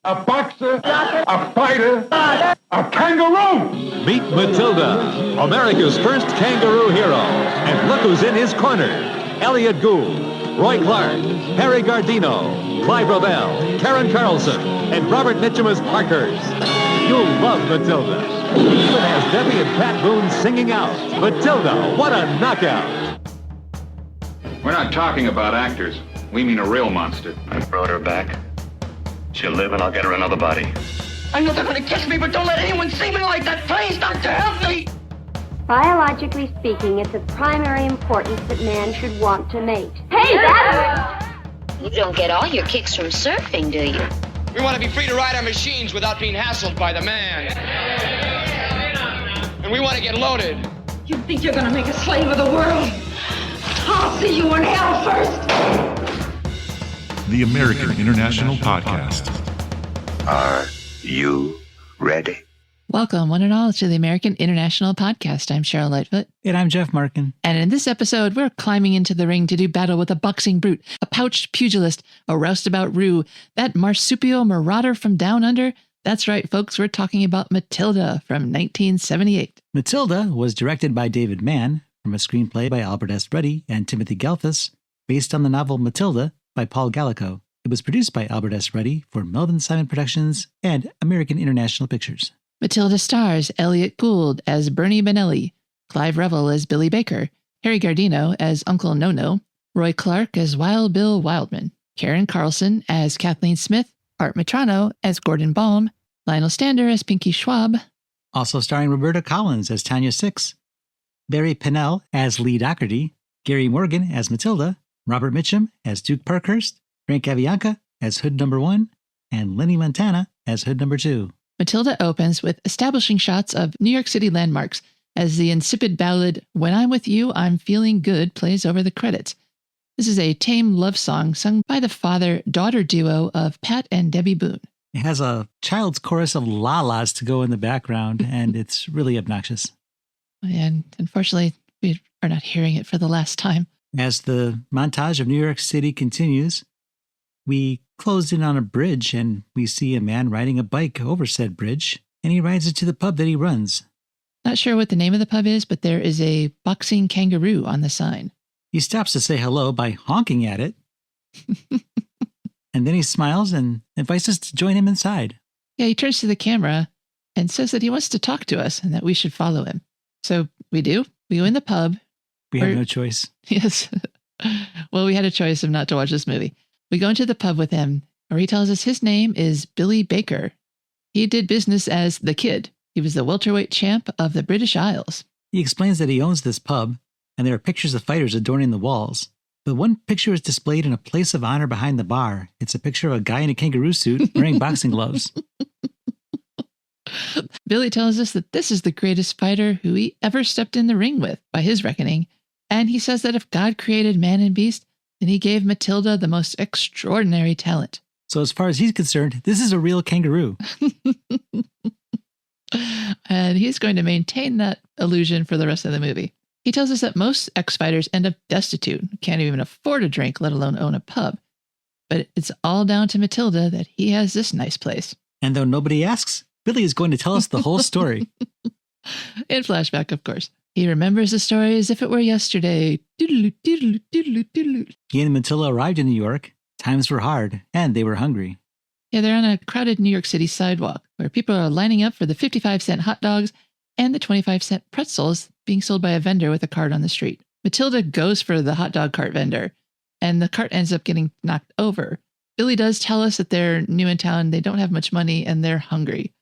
a boxer, a fighter, a kangaroo. Meet Matilda, America's first kangaroo hero. And look who's in his corner. Elliott Gould, Roy Clark, Harry Guardino, Clive Revill, Karen Carlson, and Robert Mitchum as Parkhurst. You'll love Matilda. He even has Debbie and Pat Boone singing out. Matilda, what a knockout. We're not talking about actors. We mean a real monster. I brought her back. She'll live and I'll get her another body. I know they're going to catch me, but don't let anyone see me like that. Please, Doctor, help me. Biologically speaking, it's of primary importance that man should want to mate. Hey, that You don't get all your kicks from surfing, do you? We want to be free to ride our machines without being hassled by the man. And we want to get loaded. You think you're going to make a slave of the world? I'll see you in hell first. The American International Podcast. Are you ready? Welcome, one and all, to the American International Podcast. I'm Cheryl Lightfoot. And I'm Jeff Markin. And in this episode, we're climbing into the ring to do battle with a boxing brute, a pouched pugilist, a roustabout roo, that marsupial marauder from down under. That's right, folks, we're talking about Matilda from 1978. Matilda was directed by David Mann from a screenplay by Albert S. Ruddy and Timothy Galfas, based on the novel Matilda by Paul Gallico. It was produced by Albert S. Ruddy for Melvin Simon Productions and American International Pictures. Matilda stars Elliott Gould as Bernie Bonnelli, Clive Revill as Billy Baker, Harry Guardino as Uncle Nono, Roy Clark as Wild Bill Wildman, Karen Carlson as Kathleen Smith, Art Metrano as Gordon Baum, Lionel Syander as Pinky Schwab. Also starring Roberta Collins as Tanya Six, Barry Pennell as Lee Doherty, Gary Morgan as Matilda, Robert Mitchum as Duke Parkhurst, Frank Avianca as Hood Number 1, and Lenny Montana as Hood Number 2. Matilda opens with establishing shots of New York City landmarks as the insipid ballad "When I'm With You, I'm Feeling Good" plays over the credits. This is a tame love song sung by the father-daughter duo of Pat and Debbie Boone. It has a child's chorus of la-las to go in the background, and it's really obnoxious. And unfortunately, we are not hearing it for the last time. As the montage of New York City continues, we close in on a bridge and we see a man riding a bike over said bridge, and he rides it to the pub that he runs. Not sure what the name of the pub is, but there is a boxing kangaroo on the sign. He stops to say hello by honking at it. And then he smiles and invites us to join him inside. Yeah, he turns to the camera and says that he wants to talk to us and that we should follow him. So we do. We go in the pub. We have no choice. Yes. Well, we had a choice of not to watch this movie. We go into the pub with him, where he tells us his name is Billy Baker. He did business as the Kid. He was the welterweight champ of the British Isles. He explains that he owns this pub, and there are pictures of fighters adorning the walls. But one picture is displayed in a place of honor behind the bar. It's a picture of a guy in a kangaroo suit wearing boxing gloves. Billy tells us that this is the greatest fighter who he ever stepped in the ring with, by his reckoning. And he says that if God created man and beast, then he gave Matilda the most extraordinary talent. So as far as he's concerned, this is a real kangaroo. And he's going to maintain that illusion for the rest of the movie. He tells us that most ex-fighters end up destitute, can't even afford a drink, let alone own a pub. But it's all down to Matilda that he has this nice place. And though nobody asks, Billy is going to tell us the whole story. In flashback, of course. He remembers the story as if it were yesterday. Doodaloo, doodaloo, doodaloo, doodaloo. He and Matilda arrived in New York. Times were hard, and they were hungry. Yeah, they're on a crowded New York City sidewalk where people are lining up for the 55-cent hot dogs and the 25-cent pretzels being sold by a vendor with a cart on the street. Matilda goes for the hot dog cart vendor, and the cart ends up getting knocked over. Billy does tell us that they're new in town, they don't have much money, and they're hungry.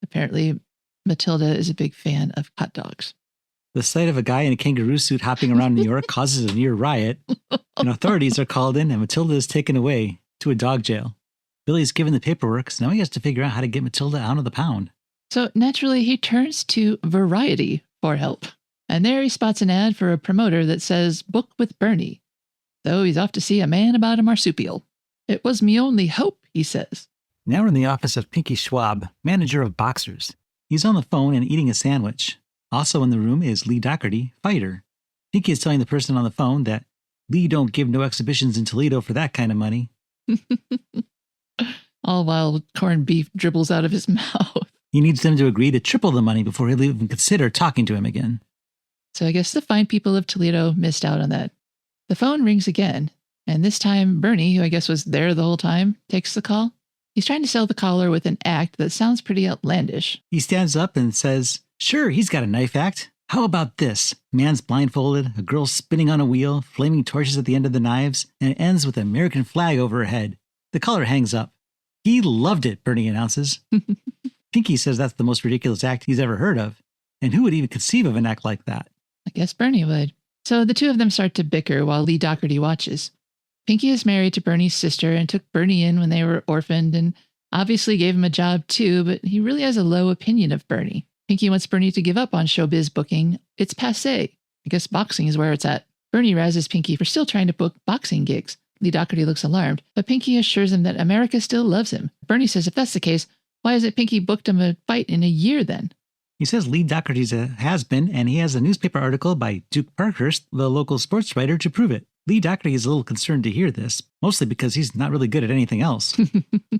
Apparently, Matilda is a big fan of hot dogs. The sight of a guy in a kangaroo suit hopping around New York causes a near riot, and authorities are called in and Matilda is taken away to a dog jail. Billy's given the paperwork, so now he has to figure out how to get Matilda out of the pound. So naturally, he turns to Variety for help. And there he spots an ad for a promoter that says, "Book with Bernie." So he's off to see a man about a marsupial. "It was me only hope," he says. Now we're in the office of Pinky Schwab, manager of boxers. He's on the phone and eating a sandwich. Also in the room is Lee Doherty, fighter. Pinky is telling the person on the phone that Lee don't give no exhibitions in Toledo for that kind of money. all while corned beef dribbles out of his mouth. He needs them to agree to triple the money before he'll even consider talking to him again. So I guess the fine people of Toledo missed out on that. The phone rings again, and this time Bernie, who I guess was there the whole time, takes the call. He's trying to sell the caller with an act that sounds pretty outlandish. He stands up and says, "Sure, he's got a knife act. How about this? Man's blindfolded, a girl spinning on a wheel, flaming torches at the end of the knives, and it ends with an American flag over her head." The caller hangs up. "He loved it," Bernie announces. Pinky says that's the most ridiculous act he's ever heard of. And who would even conceive of an act like that? I guess Bernie would. So the two of them start to bicker while Lee Doherty watches. Pinky is married to Bernie's sister and took Bernie in when they were orphaned and obviously gave him a job too, but he really has a low opinion of Bernie. Pinky wants Bernie to give up on showbiz booking. It's passé. I guess boxing is where it's at. Bernie razzes Pinky for still trying to book boxing gigs. Lee Doherty looks alarmed, but Pinky assures him that America still loves him. Bernie says if that's the case, why hasn't Pinky booked him a fight in a year then? He says Lee Doherty's a has-been, and he has a newspaper article by Duke Parkhurst, the local sports writer, to prove it. Lee Doherty is a little concerned to hear this, mostly because he's not really good at anything else.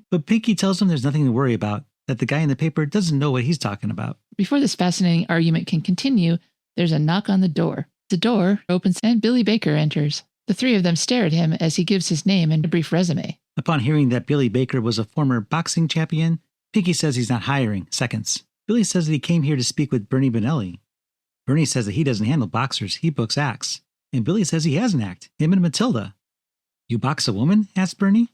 But Pinky tells him there's nothing to worry about, that the guy in the paper doesn't know what he's talking about. Before this fascinating argument can continue, there's a knock on the door. The door opens and Billy Baker enters. The three of them stare at him as he gives his name and a brief resume. Upon hearing that Billy Baker was a former boxing champion, Pinky says he's not hiring seconds. Billy says that he came here to speak with Bernie Bonnelli. Bernie says that he doesn't handle boxers, he books acts. And Billy says he has an act, him and Matilda. "You box a woman?" asks Bernie.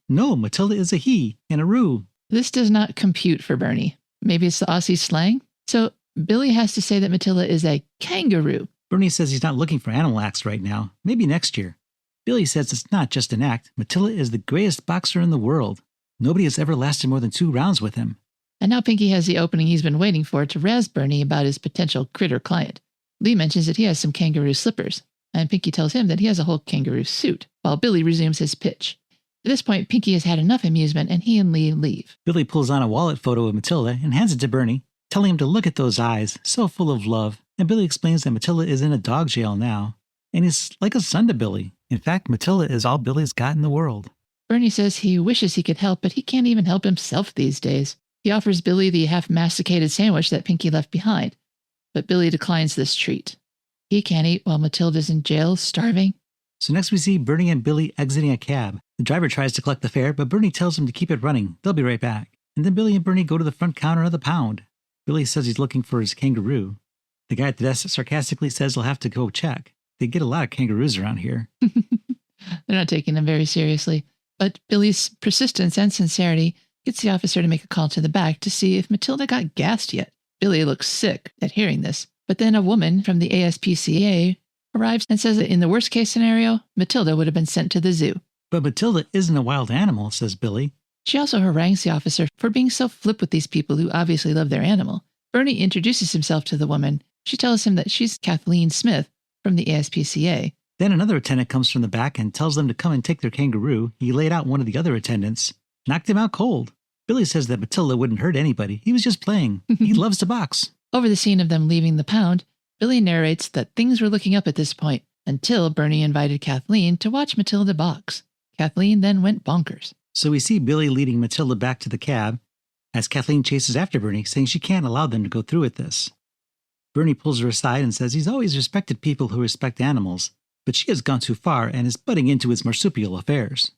"No, Matilda is a he and a roo." This does not compute for Bernie. Maybe it's the Aussie slang? So Billy has to say that Matilda is a kangaroo. Bernie says he's not looking for animal acts right now, maybe next year. Billy says it's not just an act. Matilda is the greatest boxer in the world. Nobody has ever lasted more than 2 rounds with him. And now Pinky has the opening he's been waiting for to razz Bernie about his potential critter client. Lee mentions that he has some kangaroo slippers, and Pinky tells him that he has a whole kangaroo suit, while Billy resumes his pitch. At this point, Pinky has had enough amusement, and he and Lee leave. Billy pulls on a wallet photo of Matilda and hands it to Bernie, telling him to look at those eyes, so full of love. And Billy explains that Matilda is in a dog jail now, and is like a son to Billy. In fact, Matilda is all Billy's got in the world. Bernie says he wishes he could help, but he can't even help himself these days. He offers Billy the half-masticated sandwich that Pinky left behind, but Billy declines this treat. He can't eat while Matilda's in jail, starving. So next we see Bernie and Billy exiting a cab. The driver tries to collect the fare, but Bernie tells him to keep it running. They'll be right back. And then Billy and Bernie go to the front counter of the Pound. Billy says he's looking for his kangaroo. The guy at the desk sarcastically says he'll have to go check. They get a lot of kangaroos around here. They're not taking them very seriously. But Billy's persistence and sincerity gets the officer to make a call to the back to see if Matilda got gassed yet. Billy looks sick at hearing this. But then a woman from the ASPCA arrives and says that in the worst case scenario, Matilda would have been sent to the zoo. But Matilda isn't a wild animal, says Billy. She also harangues the officer for being so flip with these people who obviously love their animal. Bernie introduces himself to the woman. She tells him that she's Kathleen Smith from the ASPCA. Then another attendant comes from the back and tells them to come and take their kangaroo. He laid out one of the other attendants, knocked him out cold. Billy says that Matilda wouldn't hurt anybody. He was just playing. He loves to box. Over the scene of them leaving the Pound, Billy narrates that things were looking up at this point until Bernie invited Kathleen to watch Matilda box. Kathleen then went bonkers. So we see Billy leading Matilda back to the cab as Kathleen chases after Bernie, saying she can't allow them to go through with this. Bernie pulls her aside and says he's always respected people who respect animals, but she has gone too far and is butting into his marsupial affairs.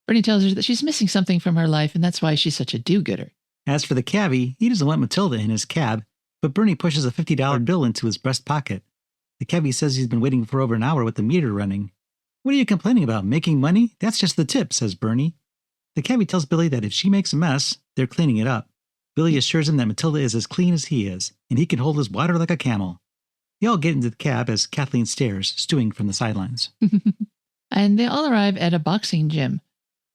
Bernie tells her that she's missing something from her life and that's why she's such a do-gooder. As for the cabbie, he doesn't want Matilda in his cab, but Bernie pushes a $50 bill into his breast pocket. The cabbie says he's been waiting for over an hour with the meter running. "What are you complaining about? Making money? That's just the tip," says Bernie. The cabbie tells Billy that if she makes a mess, they're cleaning it up. Billy assures him that Matilda is as clean as he is, and he can hold his water like a camel. They all get into the cab as Kathleen stares, stewing from the sidelines. And they all arrive at a boxing gym,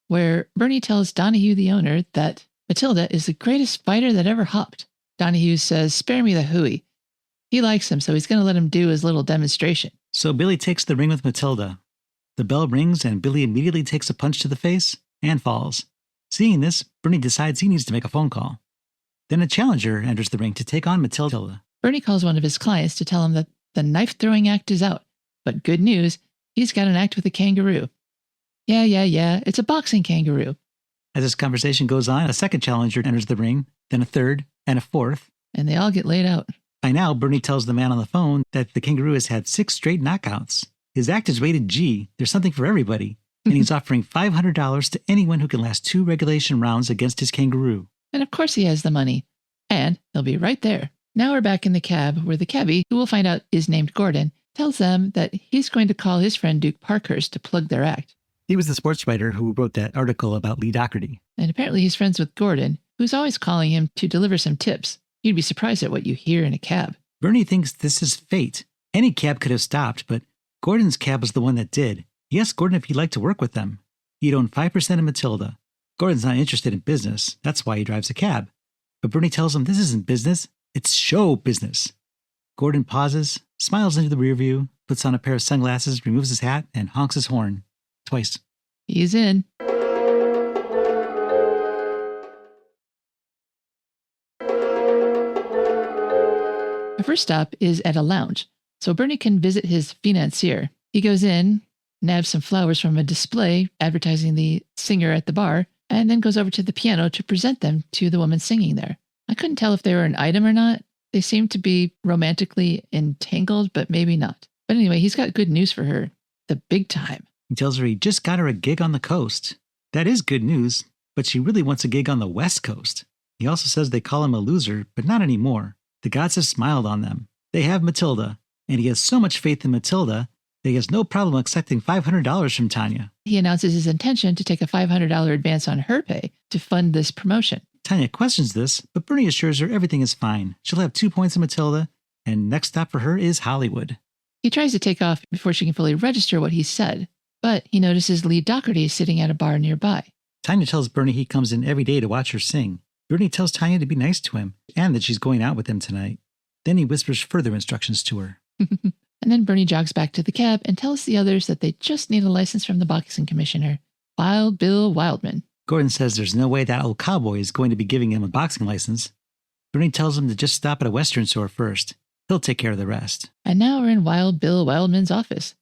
where Bernie tells Donahue, the owner, that Matilda is the greatest fighter that ever hopped. Donahue says, "Spare me the hooey." He likes him, so he's going to let him do his little demonstration. So Billy takes the ring with Matilda. The bell rings, and Billy immediately takes a punch to the face and falls. Seeing this, Bernie decides he needs to make a phone call. Then a challenger enters the ring to take on Matilda. Bernie calls one of his clients to tell him that the knife-throwing act is out. But good news, he's got an act with a kangaroo. Yeah, it's a boxing kangaroo. As this conversation goes on, a second challenger enters the ring, then a third, and a fourth. And they all get laid out. By now, Bernie tells the man on the phone that the kangaroo has had 6 straight knockouts. His act is rated G. There's something for everybody. And he's offering $500 to anyone who can last 2 regulation rounds against his kangaroo. And of course he has the money. And he'll be right there. Now we're back in the cab where the cabbie, who we'll find out is named Gordon, tells them that he's going to call his friend Duke Parkhurst to plug their act. He was the sports writer who wrote that article about Lee Doherty. And apparently he's friends with Gordon, who's always calling him to deliver some tips. You'd be surprised at what you hear in a cab. Bernie thinks this is fate. Any cab could have stopped, but Gordon's cab was the one that did. He asked Gordon if he'd like to work with them. He'd own 5% of Matilda. Gordon's not interested in business. That's why he drives a cab. But Bernie tells him this isn't business. It's show business. Gordon pauses, smiles into the rear view, puts on a pair of sunglasses, removes his hat, and honks his horn. Twice. He's in. Our first stop is at a lounge, so Bernie can visit his financier. He goes in, nabs some flowers from a display advertising the singer at the bar, and then goes over to the piano to present them to the woman singing there. I couldn't tell if they were an item or not. They seemed to be romantically entangled, but maybe not. But anyway, he's got good news for her. The big time. He tells her he just got her a gig on the coast. That is good news, but she really wants a gig on the West Coast. He also says they call him a loser, but not anymore. The gods have smiled on them. They have Matilda, and he has so much faith in Matilda that he has no problem accepting $500 from Tanya. He announces his intention to take a $500 advance on her pay to fund this promotion. Tanya questions this, but Bernie assures her everything is fine. She'll have 2 points in Matilda, and next stop for her is Hollywood. He tries to take off before she can fully register what he said, but he notices Lee Doherty sitting at a bar nearby. Tanya tells Bernie he comes in every day to watch her sing. Bernie tells Tanya to be nice to him, and that she's going out with him tonight. Then he whispers further instructions to her. And then Bernie jogs back to the cab and tells the others that they just need a license from the boxing commissioner, Wild Bill Wildman. Gordon says there's no way that old cowboy is going to be giving him a boxing license. Bernie tells him to just stop at a Western store first. He'll take care of the rest. And now we're in Wild Bill Wildman's office.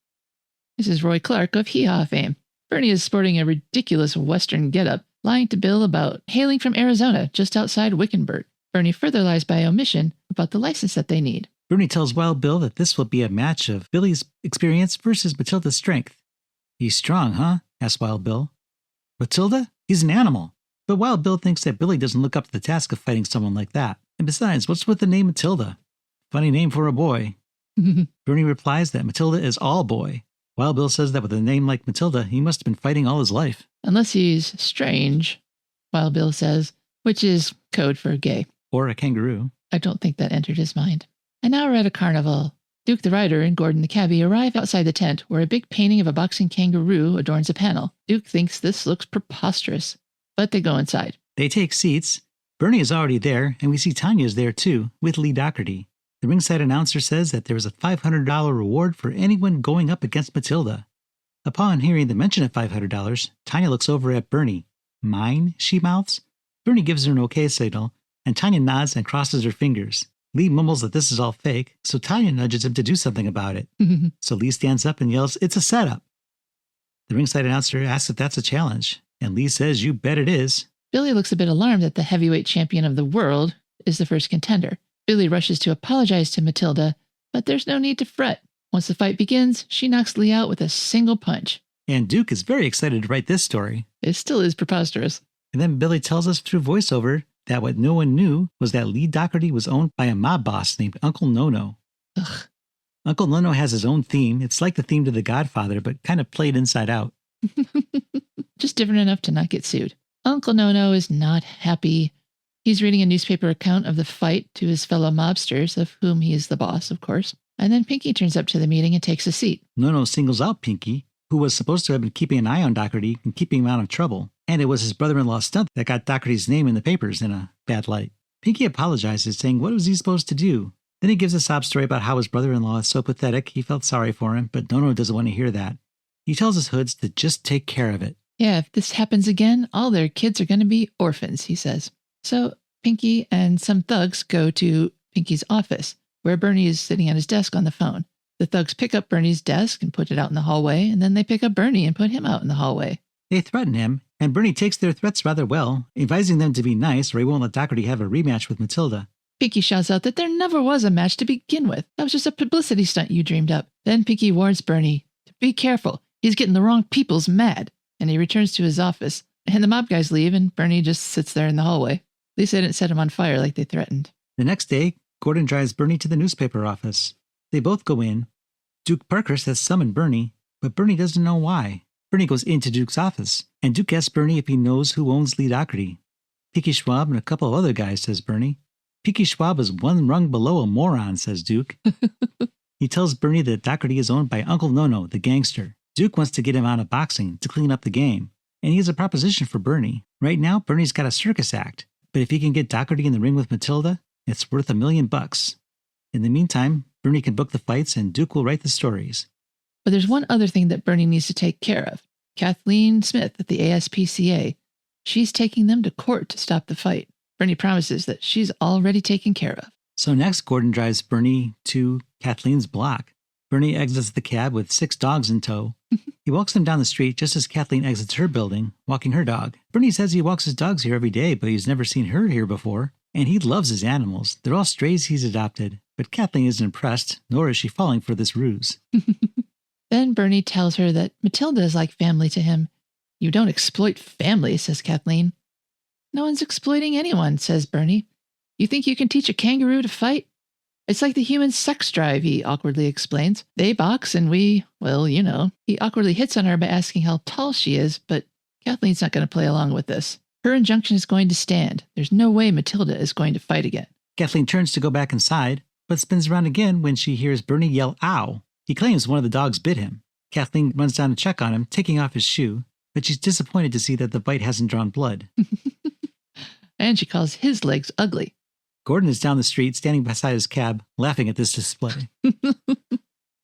This is Roy Clark of Hee Haw fame. Bernie is sporting a ridiculous Western getup, lying to Bill about hailing from Arizona, just outside Wickenburg. Bernie further lies by omission about the license that they need. Bernie tells Wild Bill that this will be a match of Billy's experience versus Matilda's strength. He's strong, huh? asks Wild Bill. Matilda? He's an animal. But Wild Bill thinks that Billy doesn't look up to the task of fighting someone like that. And besides, what's with the name Matilda? Funny name for a boy. Bernie replies that Matilda is all boy. Wild Bill says that with a name like Matilda, he must have been fighting all his life. Unless he's strange, Wild Bill says, which is code for gay. Or a kangaroo. I don't think that entered his mind. And now we're at a carnival. Duke the rider and Gordon the cabbie arrive outside the tent where a big painting of a boxing kangaroo adorns a panel. Duke thinks this looks preposterous, but they go inside. They take seats. Bernie is already there, and we see Tanya is there too, with Lee Doherty. The ringside announcer says that there is a $500 reward for anyone going up against Matilda. Upon hearing the mention of $500, Tanya looks over at Bernie. Mine? She mouths. Bernie gives her an okay signal, and Tanya nods and crosses her fingers. Lee mumbles that this is all fake, so Tanya nudges him to do something about it. So Lee stands up and yells, "It's a setup." The ringside announcer asks if that's a challenge, and Lee says, "You bet it is." Billy looks a bit alarmed that the heavyweight champion of the world is the first contender. Billy rushes to apologize to Matilda, but there's no need to fret. Once the fight begins, she knocks Lee out with a single punch. And Duke is very excited to write this story. It still is preposterous. And then Billy tells us through voiceover that what no one knew was that Lee Doherty was owned by a mob boss named Uncle Nono. Ugh. Uncle Nono has his own theme. It's like the theme to The Godfather, but kind of played inside out. Just different enough to not get sued. Uncle Nono is not happy. He's reading a newspaper account of the fight to his fellow mobsters, of whom he is the boss, of course. And then Pinky turns up to the meeting and takes a seat. Nono singles out Pinky, who was supposed to have been keeping an eye on Doherty and keeping him out of trouble. And it was his brother-in-law's stunt that got Doherty's name in the papers in a bad light. Pinky apologizes, saying what was he supposed to do? Then he gives a sob story about how his brother-in-law is so pathetic he felt sorry for him, but Nono doesn't want to hear that. He tells his hoods to just take care of it. Yeah, if this happens again, all their kids are going to be orphans, he says. So Pinky and some thugs go to Pinky's office, where Bernie is sitting at his desk on the phone. The thugs pick up Bernie's desk and put it out in the hallway, and then they pick up Bernie and put him out in the hallway. They threaten him, And Bernie takes their threats rather well, advising them to be nice or he won't let Doherty have a rematch with Matilda. Pinky shouts out that there never was a match to begin with. That was just a publicity stunt you dreamed up. Then Pinky warns Bernie to be careful. He's getting the wrong people's mad. And he returns to his office. And the mob guys leave and Bernie just sits there in the hallway. At least they didn't set him on fire like they threatened. The next day, Gordon drives Bernie to the newspaper office. They both go in. Duke Parkhurst has summoned Bernie, but Bernie doesn't know why. Bernie goes into Duke's office, and Duke asks Bernie if he knows who owns Lee Doherty. Pinky Schwab and a couple of other guys, says Bernie. Pinky Schwab is one rung below a moron, says Duke. He tells Bernie that Doherty is owned by Uncle Nono, the gangster. Duke wants to get him out of boxing to clean up the game, and he has a proposition for Bernie. Right now, Bernie's got a circus act, but if he can get Doherty in the ring with Matilda, it's worth $1 million. In the meantime, Bernie can book the fights and Duke will write the stories. But there's one other thing that Bernie needs to take care of. Kathleen Smith at the ASPCA. She's taking them to court to stop the fight. Bernie promises that she's already taken care of. So next, Gordon drives Bernie to Kathleen's block. Bernie exits the cab with 6 dogs in tow. He walks them down the street just as Kathleen exits her building, walking her dog. Bernie says he walks his dogs here every day, but he's never seen her here before. And he loves his animals. They're all strays he's adopted. But Kathleen isn't impressed, nor is she falling for this ruse. Then Bernie tells her that Matilda is like family to him. You don't exploit family, says Kathleen. No one's exploiting anyone, says Bernie. You think you can teach a kangaroo to fight? It's like the human sex drive, he awkwardly explains. They box and we, well, you know. He awkwardly hits on her by asking how tall she is, but Kathleen's not going to play along with this. Her injunction is going to stand. There's no way Matilda is going to fight again. Kathleen turns to go back inside, but spins around again when she hears Bernie yell, ow. He claims one of the dogs bit him. Kathleen runs down to check on him, taking off his shoe, but she's disappointed to see that the bite hasn't drawn blood. And she calls his legs ugly. Gordon is down the street, standing beside his cab, laughing at this display.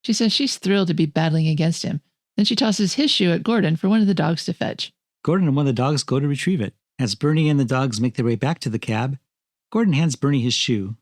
She says she's thrilled to be battling against him. Then she tosses his shoe at Gordon for one of the dogs to fetch. Gordon and one of the dogs go to retrieve it. As Bernie and the dogs make their way back to the cab, Gordon hands Bernie his shoe.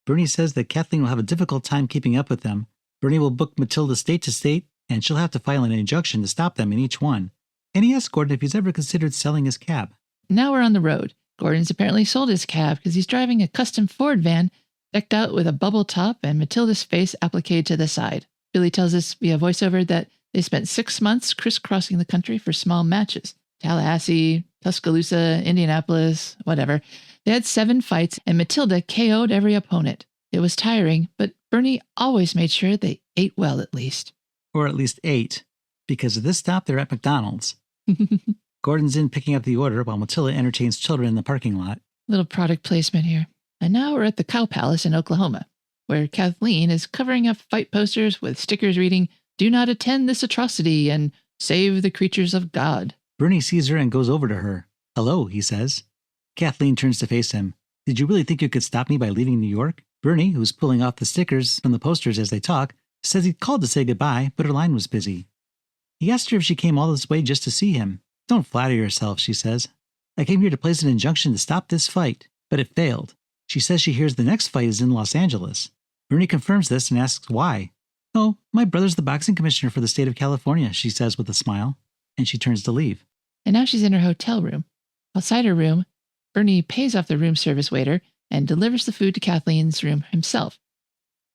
Bernie says that Kathleen will have a difficult time keeping up with them. Bernie will book Matilda state to state, and she'll have to file an injunction to stop them in each one. And he asks Gordon if he's ever considered selling his cab. Now we're on the road. Gordon's apparently sold his cab because he's driving a custom Ford van decked out with a bubble top and Matilda's face appliqued to the side. Billy tells us via voiceover that they spent 6 months crisscrossing the country for small matches. Tallahassee, Tuscaloosa, Indianapolis, whatever. They had 7 fights and Matilda KO'd every opponent. It was tiring, but Bernie always made sure they ate well at least. Or at least ate. Because of this stop, they're at McDonald's. Gordon's in picking up the order while Matilda entertains children in the parking lot. Little product placement here. And now we're at the Cow Palace in Oklahoma, where Kathleen is covering up fight posters with stickers reading, "Do not attend this atrocity" and "Save the creatures of God." Bernie sees her and goes over to her. "Hello," he says. Kathleen turns to face him. "Did you really think you could stop me by leaving New York?" Bernie, who's pulling off the stickers from the posters as they talk, says he called to say goodbye, but her line was busy. He asked her if she came all this way just to see him. "Don't flatter yourself," she says. "I came here to place an injunction to stop this fight, but it failed." She says she hears the next fight is in Los Angeles. Bernie confirms this and asks why. "Oh, my brother's the boxing commissioner for the state of California," she says with a smile, and she turns to leave. And now she's in her hotel room. Outside her room, Bernie pays off the room service waiter and delivers the food to Kathleen's room himself.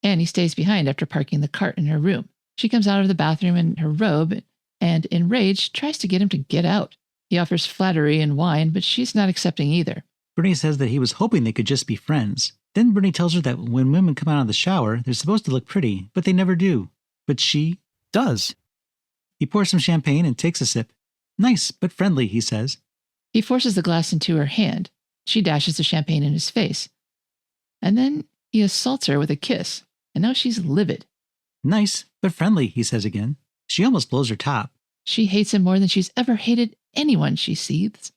And he stays behind after parking the cart in her room. She comes out of the bathroom in her robe and, enraged, tries to get him to get out. He offers flattery and wine, but she's not accepting either. Bernie says that he was hoping they could just be friends. Then Bernie tells her that when women come out of the shower, they're supposed to look pretty, but they never do. But she does. He pours some champagne and takes a sip. "Nice, but friendly," he says. He forces the glass into her hand. She dashes the champagne in his face. And then he assaults her with a kiss, and now she's livid. "Nice, but friendly," he says again. She almost blows her top. She hates him more than she's ever hated anyone, she seethes.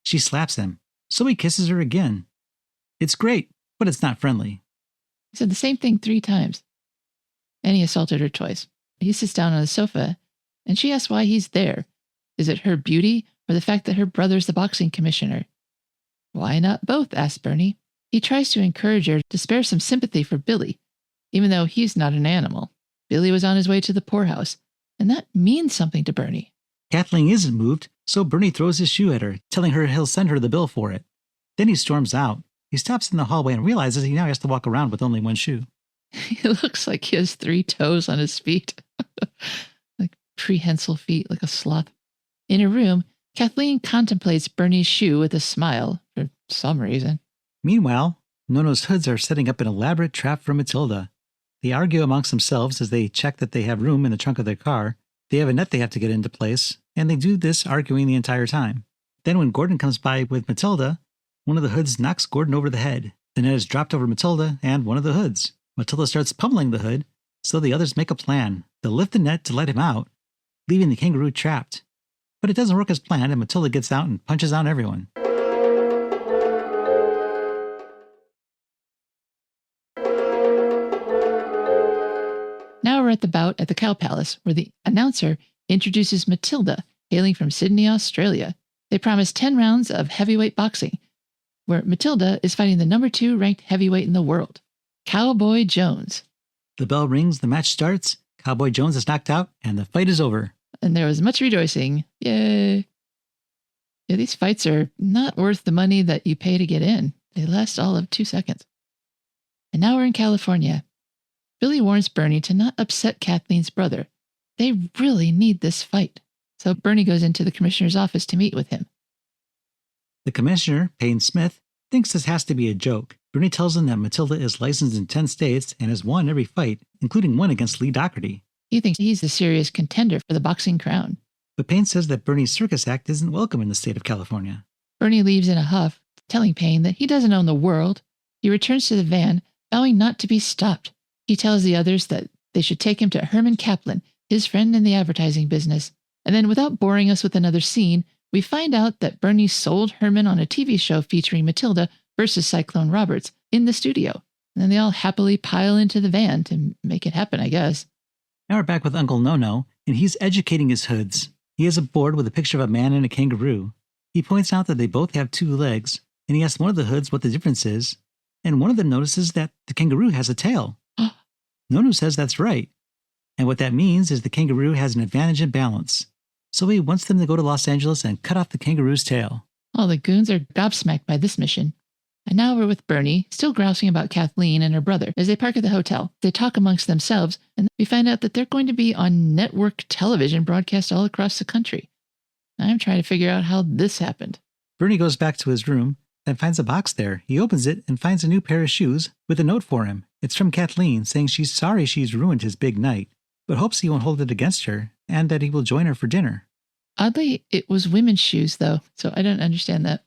She slaps him, so he kisses her again. "It's great, but it's not friendly." He said the same thing 3 times. And he assaulted her twice. He sits down on the sofa, and she asks why he's there. Is it her beauty or the fact that her brother's the boxing commissioner? "Why not both?" asks Bernie. He tries to encourage her to spare some sympathy for Billy, even though he's not an animal. Billy was on his way to the poorhouse, and that means something to Bernie. Kathleen isn't moved, So Bernie throws his shoe at her, telling her he'll send her the bill for it. Then he storms out. He stops in the hallway and realizes he now has to walk around with only one shoe. He looks like he has 3 toes on his feet. Like prehensile feet, like a sloth. In a room, Kathleen contemplates Bernie's shoe with a smile, for some reason. Meanwhile, Nono's hoods are setting up an elaborate trap for Matilda. They argue amongst themselves as they check that they have room in the trunk of their car. They have a net they have to get into place, and they do this arguing the entire time. Then when Gordon comes by with Matilda, one of the hoods knocks Gordon over the head. The net is dropped over Matilda and one of the hoods. Matilda starts pummeling the hood, so the others make a plan. They'll lift the net to let him out, leaving the kangaroo trapped. But it doesn't work as planned, and Matilda gets out and punches out everyone. Now we're at the bout at the Cow Palace, where the announcer introduces Matilda, hailing from Sydney, Australia. They promise 10 rounds of heavyweight boxing, where Matilda is fighting the number 2 ranked heavyweight in the world, Cowboy Jones. The bell rings, the match starts, Cowboy Jones is knocked out, and the fight is over. And there was much rejoicing. Yay. Yeah, these fights are not worth the money that you pay to get in. They last all of 2 seconds. And now we're in California. Billy warns Bernie to not upset Kathleen's brother. They really need this fight. So Bernie goes into the commissioner's office to meet with him. The commissioner, Payne Smith, thinks this has to be a joke. Bernie tells him that Matilda is licensed in 10 states and has won every fight, including one against Lee Doherty. He thinks he's a serious contender for the boxing crown. But Payne says that Bernie's circus act isn't welcome in the state of California. Bernie leaves in a huff, telling Payne that he doesn't own the world. He returns to the van, vowing not to be stopped. He tells the others that they should take him to Herman Kaplan, his friend in the advertising business. And then, without boring us with another scene, we find out that Bernie sold Herman on a TV show featuring Matilda versus Cyclone Roberts in the studio. And then they all happily pile into the van to make it happen, I guess. Now we're back with Uncle Nono, and he's educating his hoods. He has a board with a picture of a man and a kangaroo. He points out that they both have 2 legs, and he asks one of the hoods what the difference is, and one of them notices that the kangaroo has a tail. Nono says that's right, and what that means is the kangaroo has an advantage in balance. So he wants them to go to Los Angeles and cut off the kangaroo's tail. All the goons are gobsmacked by this mission. And now we're with Bernie, still grousing about Kathleen and her brother as they park at the hotel. They talk amongst themselves, and we find out that they're going to be on network television broadcast all across the country. I'm trying to figure out how this happened. Bernie goes back to his room and finds a box there. He opens it and finds a new pair of shoes with a note for him. It's from Kathleen, saying she's sorry she's ruined his big night, but hopes he won't hold it against her, and that he will join her for dinner. Oddly, it was women's shoes, though, so I don't understand that.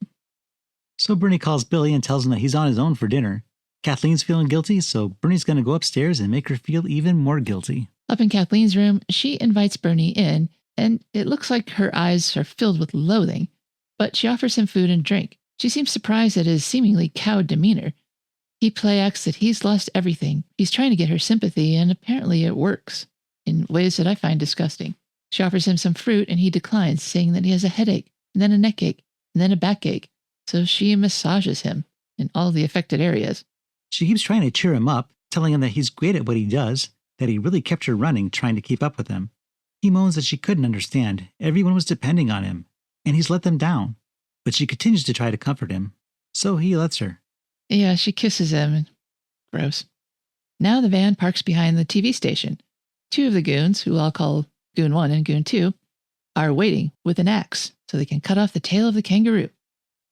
So Bernie calls Billy and tells him that he's on his own for dinner. Kathleen's feeling guilty, so Bernie's going to go upstairs and make her feel even more guilty. Up in Kathleen's room, she invites Bernie in, and it looks like her eyes are filled with loathing, but she offers him food and drink. She seems surprised at his seemingly cowed demeanor. He play acts that he's lost everything. He's trying to get her sympathy, and apparently it works, in ways that I find disgusting. She offers him some fruit, and he declines, saying that he has a headache, and then a neck ache, and then a backache. So she massages him in all the affected areas. She keeps trying to cheer him up, telling him that he's great at what he does, that he really kept her running trying to keep up with him. He moans that she couldn't understand. Everyone was depending on him, and he's let them down. But she continues to try to comfort him, so he lets her. Yeah, she kisses him. Gross. Now the van parks behind the TV station. 2 of the goons, who I'll call Goon 1 and Goon 2, are waiting with an axe so they can cut off the tail of the kangaroo.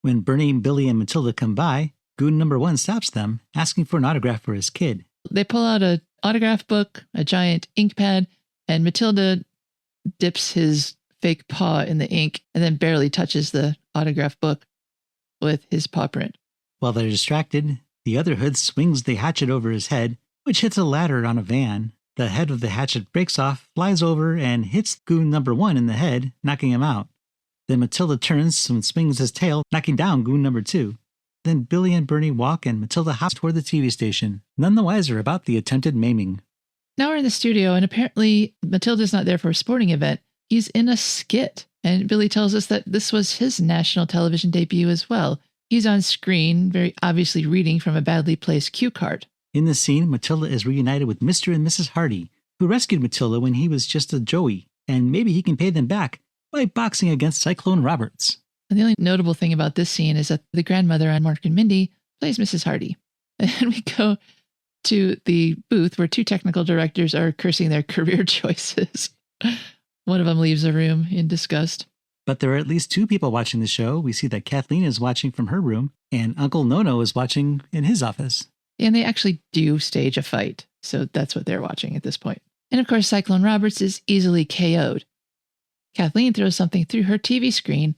When Bernie, Billy, and Matilda come by, Goon number 1 stops them, asking for an autograph for his kid. They pull out an autograph book, a giant ink pad, and Matilda dips his fake paw in the ink and then barely touches the autograph book with his paw print. While they're distracted, the other hood swings the hatchet over his head, which hits a ladder on a van. The head of the hatchet breaks off, flies over, and hits Goon number 1 in the head, knocking him out. Then Matilda turns and swings his tail, knocking down Goon number 2. Then Billy and Bernie walk, and Matilda hops toward the TV station, none the wiser about the attempted maiming. Now we're in the studio, and apparently Matilda's not there for a sporting event. He's in a skit, and Billy tells us that this was his national television debut as well. He's on screen, very obviously reading from a badly placed cue card. In the scene, Matilda is reunited with Mr. and Mrs. Hardy, who rescued Matilda when he was just a joey, and maybe he can pay them back by boxing against Cyclone Roberts. And the only notable thing about this scene is that the grandmother on Mork and Mindy plays Mrs. Hardy. And we go to the booth where 2 technical directors are cursing their career choices. One of them leaves the room in disgust. But there are at least 2 people watching the show. We see that Kathleen is watching from her room, and Uncle Nono is watching in his office. And they actually do stage a fight, so that's what they're watching at this point. And of course, Cyclone Roberts is easily KO'd. Kathleen throws something through her TV screen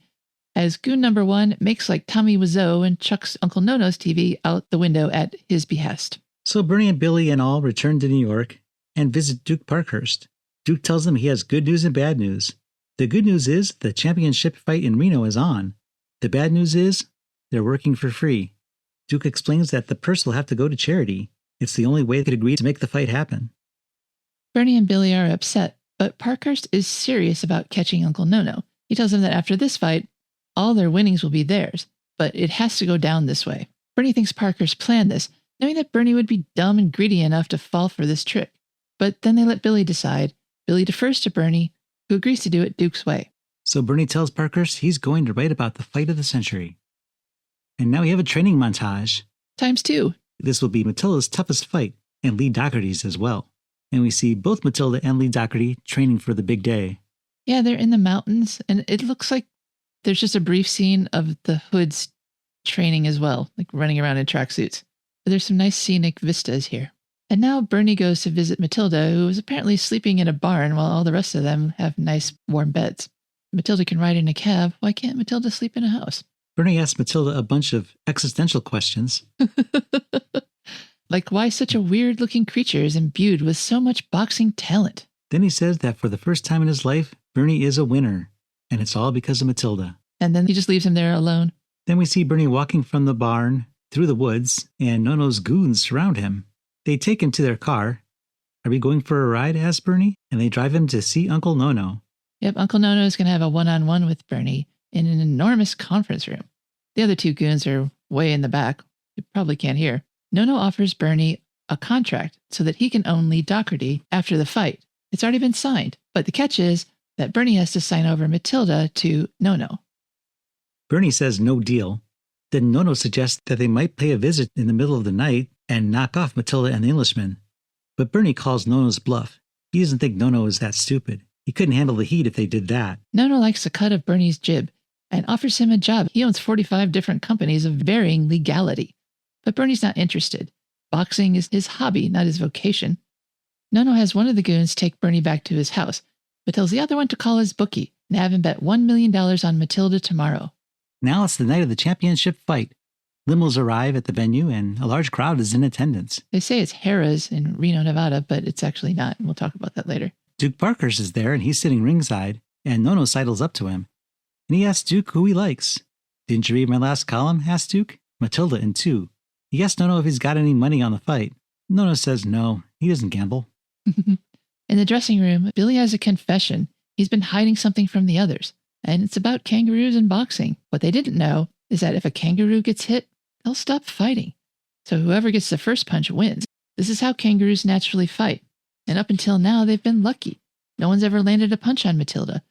as goon number 1 makes like Tommy Wiseau and chucks Uncle Nono's TV out the window at his behest. So Bernie and Billy and all return to New York and visit Duke Parkhurst. Duke tells them he has good news and bad news. The good news is the championship fight in Reno is on. The bad news is they're working for free. Duke explains that the purse will have to go to charity. It's the only way they could agree to make the fight happen. Bernie and Billy are upset, but Parkhurst is serious about catching Uncle Nono. He tells them that after this fight, all their winnings will be theirs, but it has to go down this way. Bernie thinks Parkhurst planned this, knowing that Bernie would be dumb and greedy enough to fall for this trick. But then they let Billy decide. Billy defers to Bernie, who agrees to do it Duke's way. So Bernie tells Parkhurst he's going to write about the fight of the century. And now we have a training montage. ×2. This will be Matilda's toughest fight, and Lee Doherty's as well. And we see both Matilda and Lee Doherty training for the big day. Yeah, they're in the mountains, and it looks like there's just a brief scene of the Hoods training as well, like running around in tracksuits. But there's some nice scenic vistas here. And now Bernie goes to visit Matilda, who is apparently sleeping in a barn while all the rest of them have nice warm beds. Matilda can ride in a cab. Why can't Matilda sleep in a house? Bernie asks Matilda a bunch of existential questions. Like why such a weird-looking creature is imbued with so much boxing talent. Then he says that for the first time in his life, Bernie is a winner, and it's all because of Matilda. And then he just leaves him there alone. Then we see Bernie walking from the barn through the woods, and Nono's goons surround him. They take him to their car. Are we going for a ride? Asks Bernie, and they drive him to see Uncle Nono. Yep, Uncle Nono is going to have a one-on-one with Bernie in an enormous conference room. The other 2 goons are way in the back. You probably can't hear. Nono offers Bernie a contract so that he can own Lee Doherty after the fight. It's already been signed, but the catch is that Bernie has to sign over Matilda to Nono. Bernie says no deal. Then Nono suggests that they might pay a visit in the middle of the night and knock off Matilda and the Englishman. But Bernie calls Nono's bluff. He doesn't think Nono is that stupid. He couldn't handle the heat if they did that. Nono likes the cut of Bernie's jib and offers him a job. He owns 45 different companies of varying legality. But Bernie's not interested. Boxing is his hobby, not his vocation. Nono has one of the goons take Bernie back to his house, but tells the other one to call his bookie and have him bet $1 million on Matilda tomorrow. Now it's the night of the championship fight. Limos arrive at the venue, and a large crowd is in attendance. They say it's Harrah's in Reno, Nevada, but it's actually not. We'll talk about that later. Duke Parkhurst is there, and he's sitting ringside, and Nono sidles up to him. And he asks Duke who he likes. Didn't you read my last column? Asks Duke. Matilda in 2. He asks Nono if he's got any money on the fight. Nono says no, he doesn't gamble. In the dressing room, Billy has a confession. He's been hiding something from the others, and it's about kangaroos and boxing. What they didn't know is that if a kangaroo gets hit, they'll stop fighting. So whoever gets the first punch wins. This is how kangaroos naturally fight. And up until now, they've been lucky. No one's ever landed a punch on Matilda.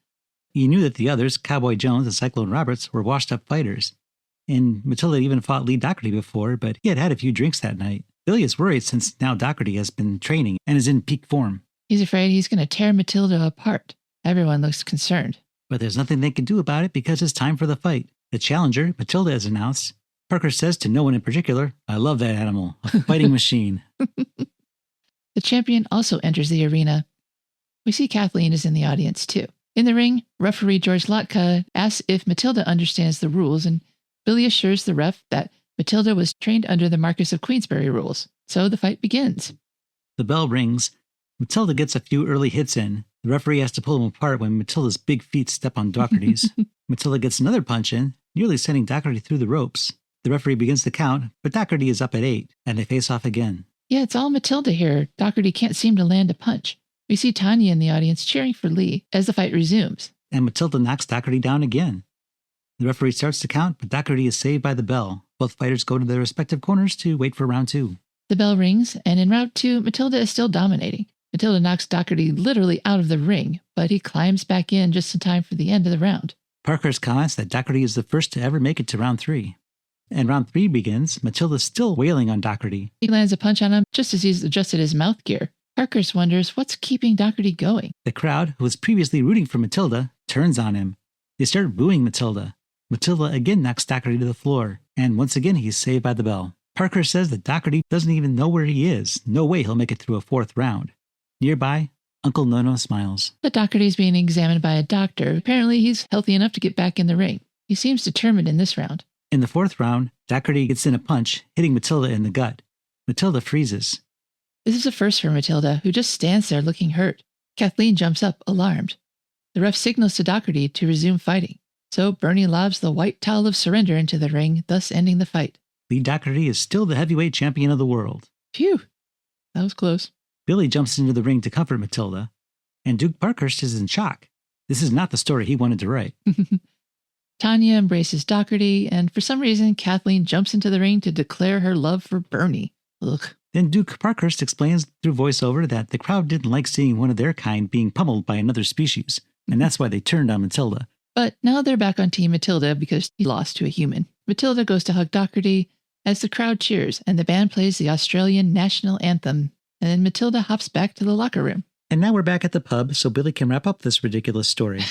He knew that the others, Cowboy Jones and Cyclone Roberts, were washed-up fighters. And Matilda had even fought Lee Doherty before, but he had had a few drinks that night. Billy is worried since now Doherty has been training and is in peak form. He's afraid he's going to tear Matilda apart. Everyone looks concerned. But there's nothing they can do about it because it's time for the fight. The challenger, Matilda, is announced. Parker says to no one in particular, "I love that animal, a fighting machine." The champion also enters the arena. We see Kathleen is in the audience too. In the ring, referee George Lotka asks if Matilda understands the rules, and Billy assures the ref that Matilda was trained under the Marquis of Queensberry rules. So the fight begins. The bell rings. Matilda gets a few early hits in. The referee has to pull him apart when Matilda's big feet step on Doherty's. Matilda gets another punch in, nearly sending Doherty through the ropes. The referee begins to count, but Doherty is up at 8, and they face off again. Yeah, it's all Matilda here. Doherty can't seem to land a punch. We see Tanya in the audience cheering for Lee as the fight resumes. And Matilda knocks Doherty down again. The referee starts to count, but Doherty is saved by the bell. Both fighters go to their respective corners to wait for round 2. The bell rings, and in round 2, Matilda is still dominating. Matilda knocks Doherty literally out of the ring, but he climbs back in just in time for the end of the round. Parkhurst comments that Doherty is the first to ever make it to round 3. And round 3 begins, Matilda's still wailing on Doherty. He lands a punch on him just as he's adjusted his mouth gear. Parkhurst wonders what's keeping Doherty going. The crowd, who was previously rooting for Matilda, turns on him. They start booing Matilda. Matilda again knocks Doherty to the floor, and once again he's saved by the bell. Parkhurst says that Doherty doesn't even know where he is. No way he'll make it through a 4th round. Nearby, Uncle Nono smiles. But Doherty's being examined by a doctor. Apparently he's healthy enough to get back in the ring. He seems determined in this round. In the 4th round, Doherty gets in a punch, hitting Matilda in the gut. Matilda freezes. This is a first for Matilda, who just stands there looking hurt. Kathleen jumps up, alarmed. The ref signals to Doherty to resume fighting. So Bernie lobs the white towel of surrender into the ring, thus ending the fight. Lee Doherty is still the heavyweight champion of the world. Phew, that was close. Billy jumps into the ring to comfort Matilda, and Duke Parkhurst is in shock. This is not the story he wanted to write. Tanya embraces Doherty, and for some reason, Kathleen jumps into the ring to declare her love for Bernie. Ugh. Then Duke Parkhurst explains through voiceover that the crowd didn't like seeing one of their kind being pummeled by another species, and that's why they turned on Matilda. But now they're back on Team Matilda because he lost to a human. Matilda goes to hug Doherty as the crowd cheers, and the band plays the Australian national anthem, and then Matilda hops back to the locker room. And now we're back at the pub so Billy can wrap up this ridiculous story.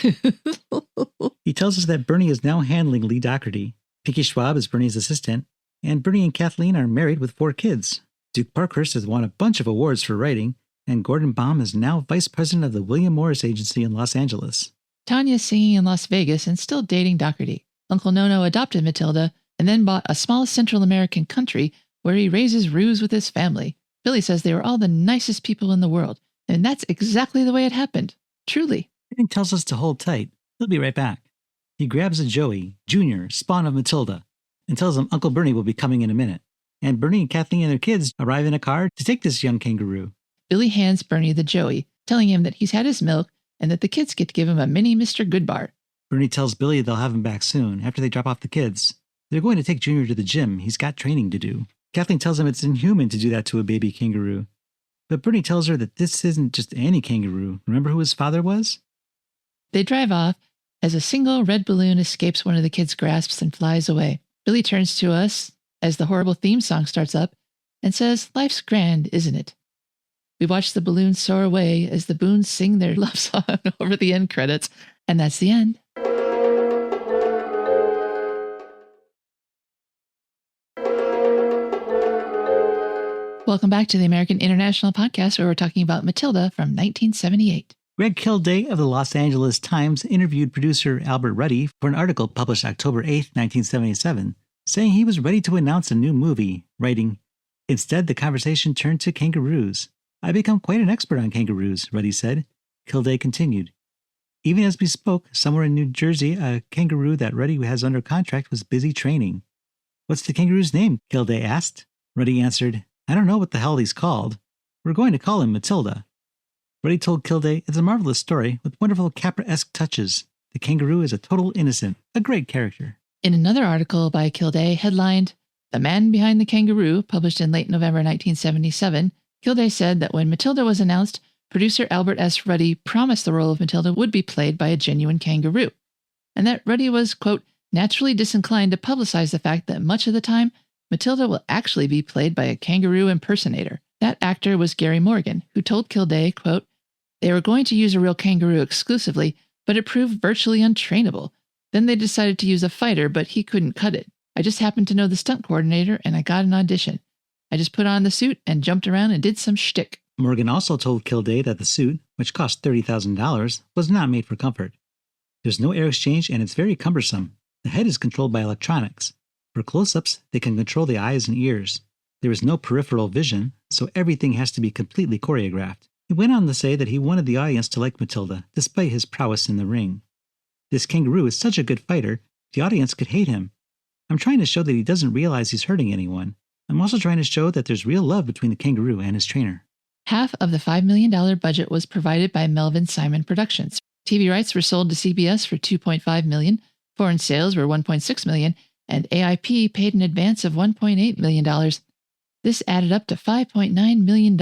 He tells us that Bernie is now handling Lee Doherty. Pinky Schwab is Bernie's assistant, and Bernie and Kathleen are married with 4 kids. Duke Parkhurst has won a bunch of awards for writing, and Gordon Baum is now vice president of the William Morris Agency in Los Angeles. Tanya's singing in Las Vegas and still dating Doherty. Uncle Nono adopted Matilda and then bought a small Central American country where he raises roos with his family. Billy says they were all the nicest people in the world, and that's exactly the way it happened. Truly. He tells us to hold tight. He'll be right back. He grabs a Joey, Jr., spawn of Matilda, and tells him Uncle Bernie will be coming in a minute. And Bernie and Kathleen and their kids arrive in a car to take this young kangaroo. Billy hands Bernie the Joey, telling him that he's had his milk and that the kids get to give him a mini Mr. Goodbar. Bernie tells Billy they'll have him back soon, after they drop off the kids. They're going to take Junior to the gym. He's got training to do. Kathleen tells him it's inhuman to do that to a baby kangaroo. But Bernie tells her that this isn't just any kangaroo. Remember who his father was? They drive off as a single red balloon escapes one of the kids' grasps and flies away. Billy turns to us as the horrible theme song starts up and says, "Life's grand, isn't it?" We watch the balloon soar away as the Boons sing their love song over the end credits, and that's the end. Welcome back to the American International Podcast, where we're talking about Matilda from 1978. Greg Kilday of the Los Angeles Times interviewed producer Albert Ruddy for an article published October 8, 1977, saying he was ready to announce a new movie, writing, "Instead, the conversation turned to kangaroos. I become quite an expert on kangaroos," Ruddy said. Kilday continued, "Even as we spoke, somewhere in New Jersey, a kangaroo that Ruddy has under contract was busy training." "What's the kangaroo's name?" Kilday asked. Ruddy answered, "I don't know what the hell he's called. We're going to call him Matilda." Ruddy told Kilday it's a marvelous story with wonderful Capra-esque touches. The kangaroo is a total innocent, a great character. In another article by Kilday headlined, "The Man Behind the Kangaroo," published in late November 1977, Kilday said that when Matilda was announced, producer Albert S. Ruddy promised the role of Matilda would be played by a genuine kangaroo, and that Ruddy was, quote, naturally disinclined to publicize the fact that much of the time, Matilda will actually be played by a kangaroo impersonator. That actor was Gary Morgan, who told Kilday, quote, "They were going to use a real kangaroo exclusively, but it proved virtually untrainable. Then they decided to use a fighter, but he couldn't cut it. I just happened to know the stunt coordinator, and I got an audition. I just put on the suit and jumped around and did some shtick." Morgan also told Kilday that the suit, which cost $30,000, was not made for comfort. There's no air exchange and it's very cumbersome. The head is controlled by electronics. For close-ups, they can control the eyes and ears. There is no peripheral vision, so everything has to be completely choreographed. He went on to say that he wanted the audience to like Matilda, despite his prowess in the ring. "This kangaroo is such a good fighter, the audience could hate him. I'm trying to show that he doesn't realize he's hurting anyone. I'm also trying to show that there's real love between the kangaroo and his trainer." Half of the $5 million budget was provided by Melvin Simon Productions. TV rights were sold to CBS for $2.5 million, foreign sales were $1.6 million, and AIP paid an advance of $1.8 million. This added up to $5.9 million,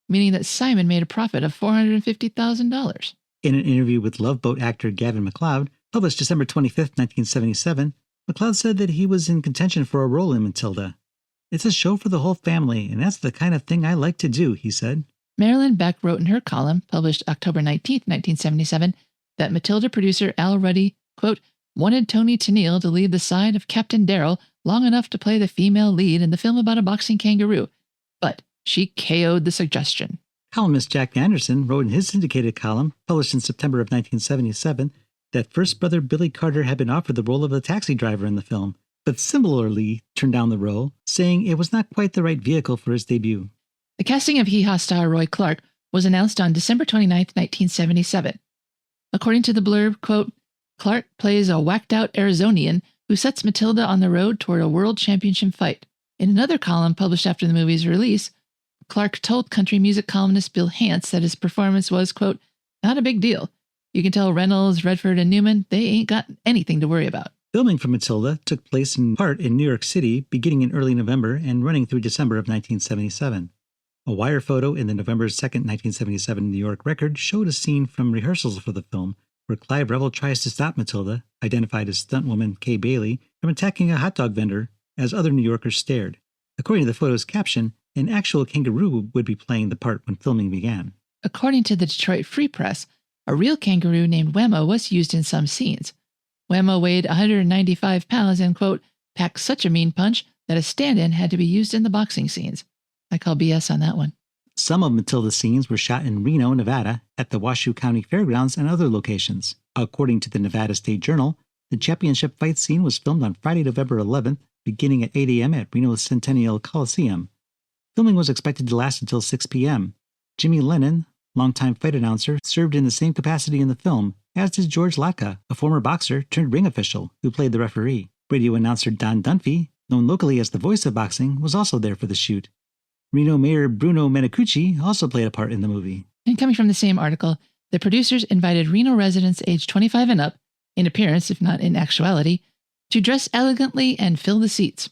meaning that Simon made a profit of $450,000. In an interview with Love Boat actor Gavin MacLeod, published December 25, 1977, MacLeod said that he was in contention for a role in Matilda. "It's a show for the whole family, and that's the kind of thing I like to do," he said. Marilyn Beck wrote in her column, published October 19, 1977, that Matilda producer Al Ruddy, quote, wanted Toni Tennille to leave the side of Captain Darrell long enough to play the female lead in the film about a boxing kangaroo, but she KO'd the suggestion. Columnist Jack Anderson wrote in his syndicated column, published in September of 1977, that first brother Billy Carter had been offered the role of the taxi driver in the film, but similarly turned down the role, saying it was not quite the right vehicle for his debut. The casting of Hee Haw star Roy Clark was announced on December 29, 1977. According to the blurb, quote, Clark plays a whacked-out Arizonian who sets Matilda on the road toward a world championship fight. In another column published after the movie's release, Clark told country music columnist Bill Hance that his performance was, quote, not a big deal. You can tell Reynolds, Redford, and Newman they ain't got anything to worry about. Filming for Matilda took place in part in New York City, beginning in early November and running through December of 1977. A wire photo in the November 2, 1977 New York Record showed a scene from rehearsals for the film where Clive Revill tries to stop Matilda, identified as stuntwoman Kay Bailey, from attacking a hot dog vendor as other New Yorkers stared. According to the photo's caption, an actual kangaroo would be playing the part when filming began. According to the Detroit Free Press, a real kangaroo named Wemo was used in some scenes. Wemo weighed 195 pounds and, quote, packed such a mean punch that a stand-in had to be used in the boxing scenes. I call BS on that one. Some of Matilda's scenes were shot in Reno, Nevada, at the Washoe County Fairgrounds and other locations. According to the Nevada State Journal, the championship fight scene was filmed on Friday, November 11th, beginning at 8 a.m. at Reno's Centennial Coliseum. Filming was expected to last until 6 p.m. Jimmy Lennon, longtime fight announcer, served in the same capacity in the film, as did George Latka, a former boxer turned ring official who played the referee. Radio announcer Don Dunphy, known locally as the voice of boxing, was also there for the shoot. Reno Mayor Bruno Menicucci also played a part in the movie. And coming from the same article, the producers invited Reno residents aged 25 and up, in appearance if not in actuality, to dress elegantly and fill the seats.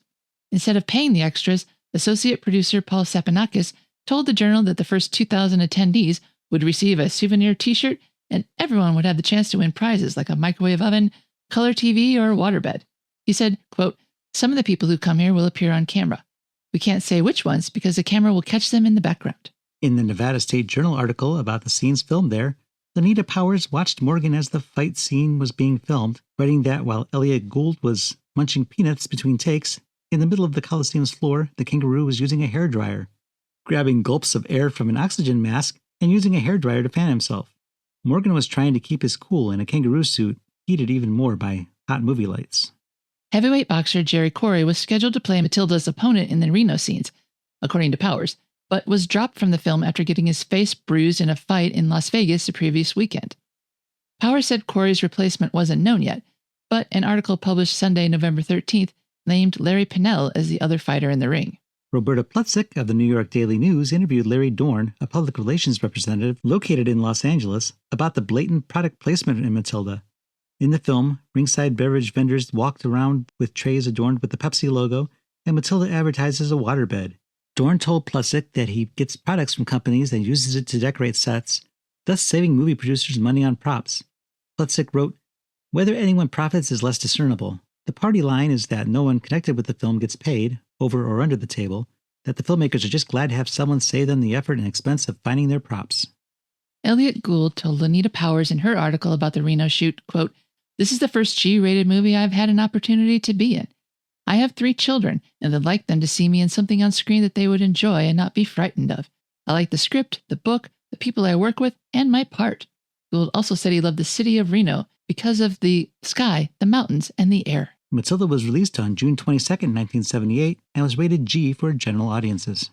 Instead of paying the extras, associate producer Paul Sapanakis told the Journal that the first 2,000 attendees would receive a souvenir t-shirt and everyone would have the chance to win prizes like a microwave oven, color TV, or a waterbed. He said, quote, some of the people who come here will appear on camera. We can't say which ones because the camera will catch them in the background. In the Nevada State Journal article about the scenes filmed there, Lenita Powers watched Morgan as the fight scene was being filmed, writing that while Elliott Gould was munching peanuts between takes, in the middle of the Coliseum's floor, the kangaroo was using a hairdryer, grabbing gulps of air from an oxygen mask and using a hairdryer to fan himself. Morgan was trying to keep his cool in a kangaroo suit, heated even more by hot movie lights. Heavyweight boxer Jerry Corey was scheduled to play Matilda's opponent in the Reno scenes, according to Powers, but was dropped from the film after getting his face bruised in a fight in Las Vegas the previous weekend. Powers said Corey's replacement wasn't known yet, but an article published Sunday, November 13th, named Larry Pinnell as the other fighter in the ring. Roberta Plutzik of the New York Daily News interviewed Larry Dorn, a public relations representative located in Los Angeles, about the blatant product placement in Matilda. In the film, ringside beverage vendors walked around with trays adorned with the Pepsi logo, and Matilda advertises a waterbed. Dorn told Plutzik that he gets products from companies and uses it to decorate sets, thus saving movie producers money on props. Plutzik wrote, whether anyone profits is less discernible. The party line is that no one connected with the film gets paid, over or under the table, that the filmmakers are just glad to have someone save them the effort and expense of finding their props. Elliott Gould told Lenita Powers in her article about the Reno shoot, quote, this is the first G-rated movie I've had an opportunity to be in. I have 3 children, and I'd like them to see me in something on screen that they would enjoy and not be frightened of. I like the script, the book, the people I work with, and my part. Gould also said he loved the city of Reno because of the sky, the mountains, and the air. Matilda was released on June 22, 1978, and was rated G for general audiences.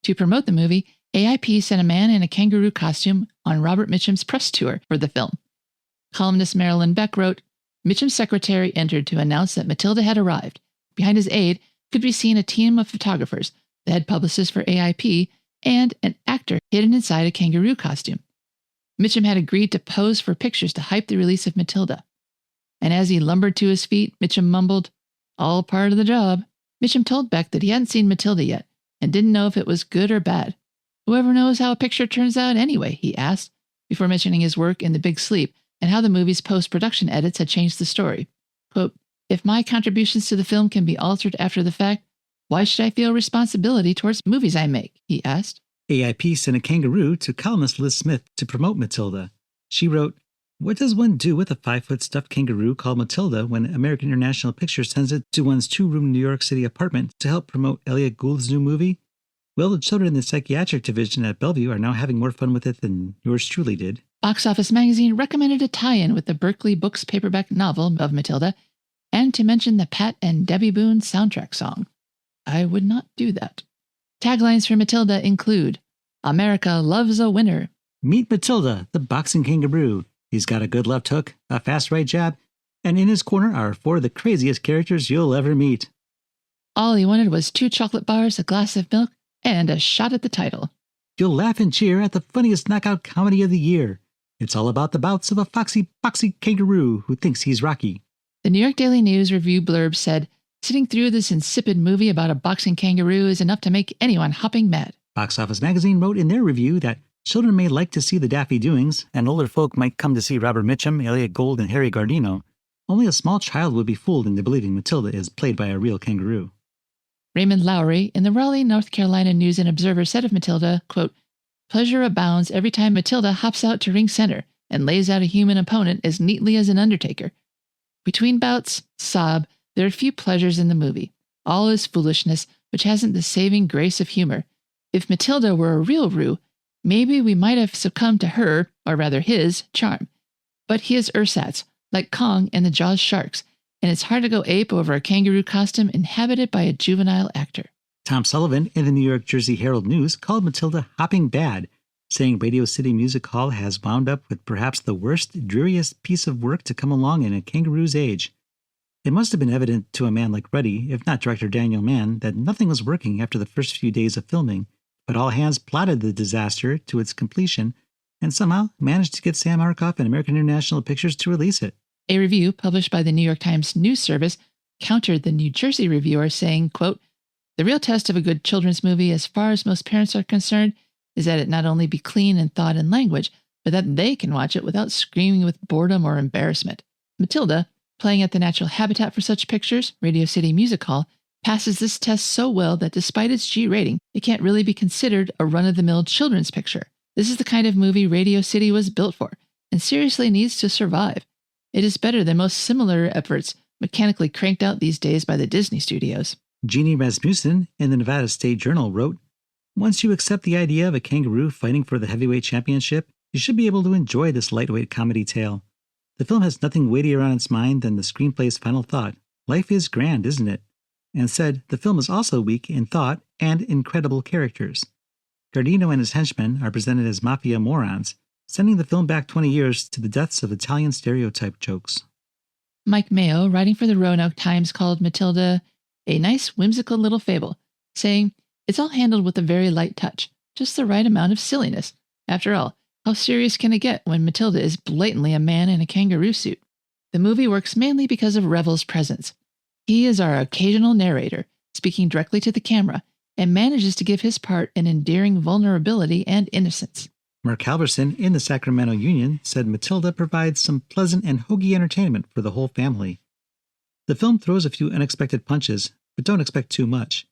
To promote the movie, AIP sent a man in a kangaroo costume on Robert Mitchum's press tour for the film. Columnist Marilyn Beck wrote, Mitchum's secretary entered to announce that Matilda had arrived. Behind his aide could be seen a team of photographers, the head publicist for AIP, and an actor hidden inside a kangaroo costume. Mitchum had agreed to pose for pictures to hype the release of Matilda. And as he lumbered to his feet, Mitchum mumbled, all part of the job. Mitchum told Beck that he hadn't seen Matilda yet and didn't know if it was good or bad. Whoever knows how a picture turns out anyway, he asked, before mentioning his work in The Big Sleep and how the movie's post-production edits had changed the story. Quote, if my contributions to the film can be altered after the fact, why should I feel responsibility towards movies I make? He asked. AIP sent a kangaroo to columnist Liz Smith to promote Matilda. She wrote, what does one do with a 5-foot stuffed kangaroo called Matilda when American International Pictures sends it to one's 2-room New York City apartment to help promote Elliott Gould's new movie? Well, the children in the psychiatric division at Bellevue are now having more fun with it than yours truly did. Box Office Magazine recommended a tie-in with the Berkeley Books paperback novel of Matilda, and to mention the Pat and Debbie Boone soundtrack song. I would not do that. Taglines for Matilda include, America loves a winner. Meet Matilda, the boxing kangaroo. He's got a good left hook, a fast right jab, and in his corner are 4 of the craziest characters you'll ever meet. All he wanted was 2 chocolate bars, a glass of milk, and a shot at the title. You'll laugh and cheer at the funniest knockout comedy of the year. It's all about the bouts of a foxy, boxy kangaroo who thinks he's Rocky. The New York Daily News review blurb said, sitting through this insipid movie about a boxing kangaroo is enough to make anyone hopping mad. Box Office Magazine wrote in their review that children may like to see the daffy doings, and older folk might come to see Robert Mitchum, Elliott Gould, and Harry Guardino. Only a small child would be fooled into believing Matilda is played by a real kangaroo. Raymond Lowry in the Raleigh, North Carolina News and Observer said of Matilda, quote, pleasure abounds every time Matilda hops out to ring center and lays out a human opponent as neatly as an undertaker. Between bouts, sob, there are few pleasures in the movie. All is foolishness, which hasn't the saving grace of humor. If Matilda were a real roo, maybe we might have succumbed to her, or rather his, charm. But he is ersatz, like Kong and the Jaws sharks, and it's hard to go ape over a kangaroo costume inhabited by a juvenile actor. Tom Sullivan in the New York Jersey Herald News called Matilda hopping bad, saying Radio City Music Hall has wound up with perhaps the worst, dreariest piece of work to come along in a kangaroo's age. It must have been evident to a man like Ruddy, if not director Daniel Mann, that nothing was working after the first few days of filming, but all hands plotted the disaster to its completion and somehow managed to get Sam Arkoff and American International Pictures to release it. A review published by the New York Times News Service countered the New Jersey reviewer saying, quote, the real test of a good children's movie as far as most parents are concerned is that it not only be clean in thought and language, but that they can watch it without screaming with boredom or embarrassment. Matilda, playing at the natural habitat for such pictures, Radio City Music Hall, passes this test so well that despite its G rating, it can't really be considered a run-of-the-mill children's picture. This is the kind of movie Radio City was built for, and seriously needs to survive. It is better than most similar efforts mechanically cranked out these days by the Disney studios. Jeannie Rasmussen in the Nevada State Journal wrote, once you accept the idea of a kangaroo fighting for the heavyweight championship, you should be able to enjoy this lightweight comedy tale. The film has nothing weightier on its mind than the screenplay's final thought, life is grand, isn't it? And said the film is also weak in thought and incredible characters. Guardino and his henchmen are presented as mafia morons, sending the film back 20 years to the depths of Italian stereotype jokes. Mike Mayo, writing for the Roanoke Times, called Matilda a nice, whimsical little fable, saying, it's all handled with a very light touch, just the right amount of silliness. After all, how serious can it get when Matilda is blatantly a man in a kangaroo suit? The movie works mainly because of Revill's presence. He is our occasional narrator, speaking directly to the camera, and manages to give his part an endearing vulnerability and innocence. Mark Halverson in the Sacramento Union said Matilda provides some pleasant and hokey entertainment for the whole family. The film throws a few unexpected punches, but don't expect too much.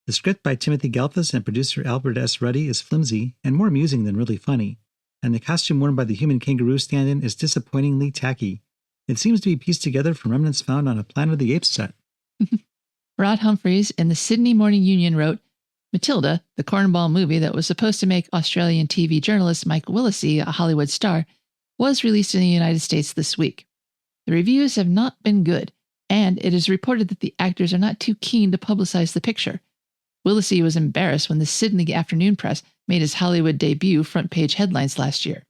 The script by Timothy Galfas and producer Albert S. Ruddy is flimsy and more amusing than really funny, and the costume worn by the human kangaroo stand-in is disappointingly tacky. It seems to be pieced together from remnants found on a Planet of the Apes set. Rod Humphreys in the Sydney Morning Union wrote, Matilda, the cornball movie that was supposed to make Australian TV journalist Mike Willesee a Hollywood star, was released in the United States this week. The reviews have not been good, and it is reported that the actors are not too keen to publicize the picture. Willesee was embarrassed when the Sydney Afternoon Press made his Hollywood debut front-page headlines last year.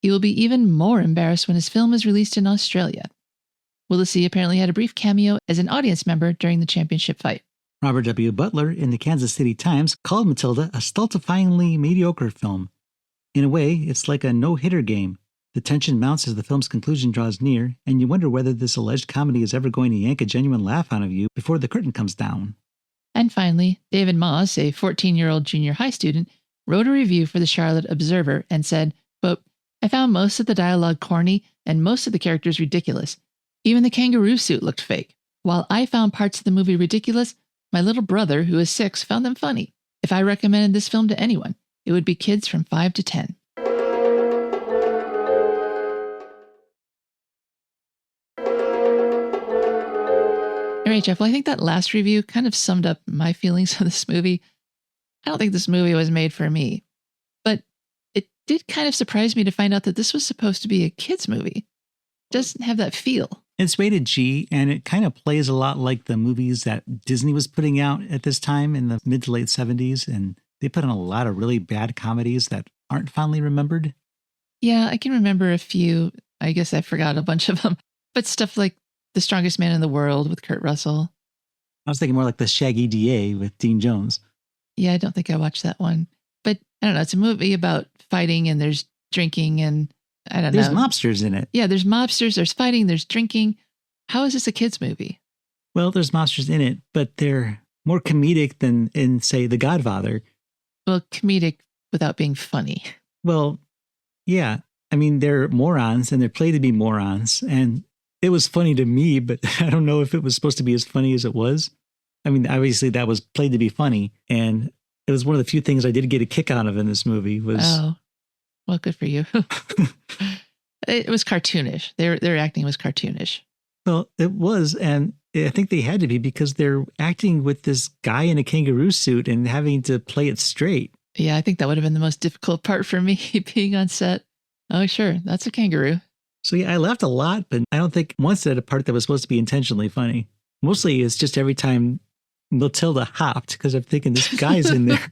He will be even more embarrassed when his film is released in Australia. Willesee apparently had a brief cameo as an audience member during the championship fight. Robert W. Butler in the Kansas City Times called Matilda a stultifyingly mediocre film. In a way, it's like a no-hitter game. The tension mounts as the film's conclusion draws near, and you wonder whether this alleged comedy is ever going to yank a genuine laugh out of you before the curtain comes down. And finally, David Moss, a 14-year-old junior high student, wrote a review for the Charlotte Observer and said, quote, I found most of the dialogue corny and most of the characters ridiculous. Even the kangaroo suit looked fake. While I found parts of the movie ridiculous, my little brother, who is 6, found them funny. If I recommended this film to anyone, it would be kids from 5 to 10. All right, Jeff, well, I think that last review kind of summed up my feelings of this movie. I don't think this movie was made for me, but it did kind of surprise me to find out that this was supposed to be a kid's movie. It doesn't have that feel. It's rated G, and it kind of plays a lot like the movies that Disney was putting out at this time in the mid to late 70s, and they put on a lot of really bad comedies that aren't fondly remembered. Yeah, I can remember a few. I guess I forgot a bunch of them, but stuff like The Strongest Man in the World with Kurt Russell. I was thinking more like The Shaggy DA with Dean Jones. Yeah, I don't think I watched that one. But I don't know. It's a movie about fighting and there's drinking and I don't know. There's mobsters in it. Yeah, there's mobsters, there's fighting, there's drinking. How is this a kid's movie? Well, there's mobsters in it, but they're more comedic than in, say, The Godfather. Well, comedic without being funny. Well, yeah. I mean, they're morons and they're played to be morons. And it was funny to me, but I don't know if it was supposed to be as funny as it was. I mean, obviously that was played to be funny. And it was one of the few things I did get a kick out of in this movie was... Oh, well, good for you. It was cartoonish. Their acting was cartoonish. Well, it was. And I think they had to be because they're acting with this guy in a kangaroo suit and having to play it straight. Yeah, I think that would have been the most difficult part for me being on set. Oh, sure. That's a kangaroo. So yeah, I laughed a lot, but I don't think once at a part that was supposed to be intentionally funny. Mostly it's just every time Matilda hopped because I'm thinking this guy's in there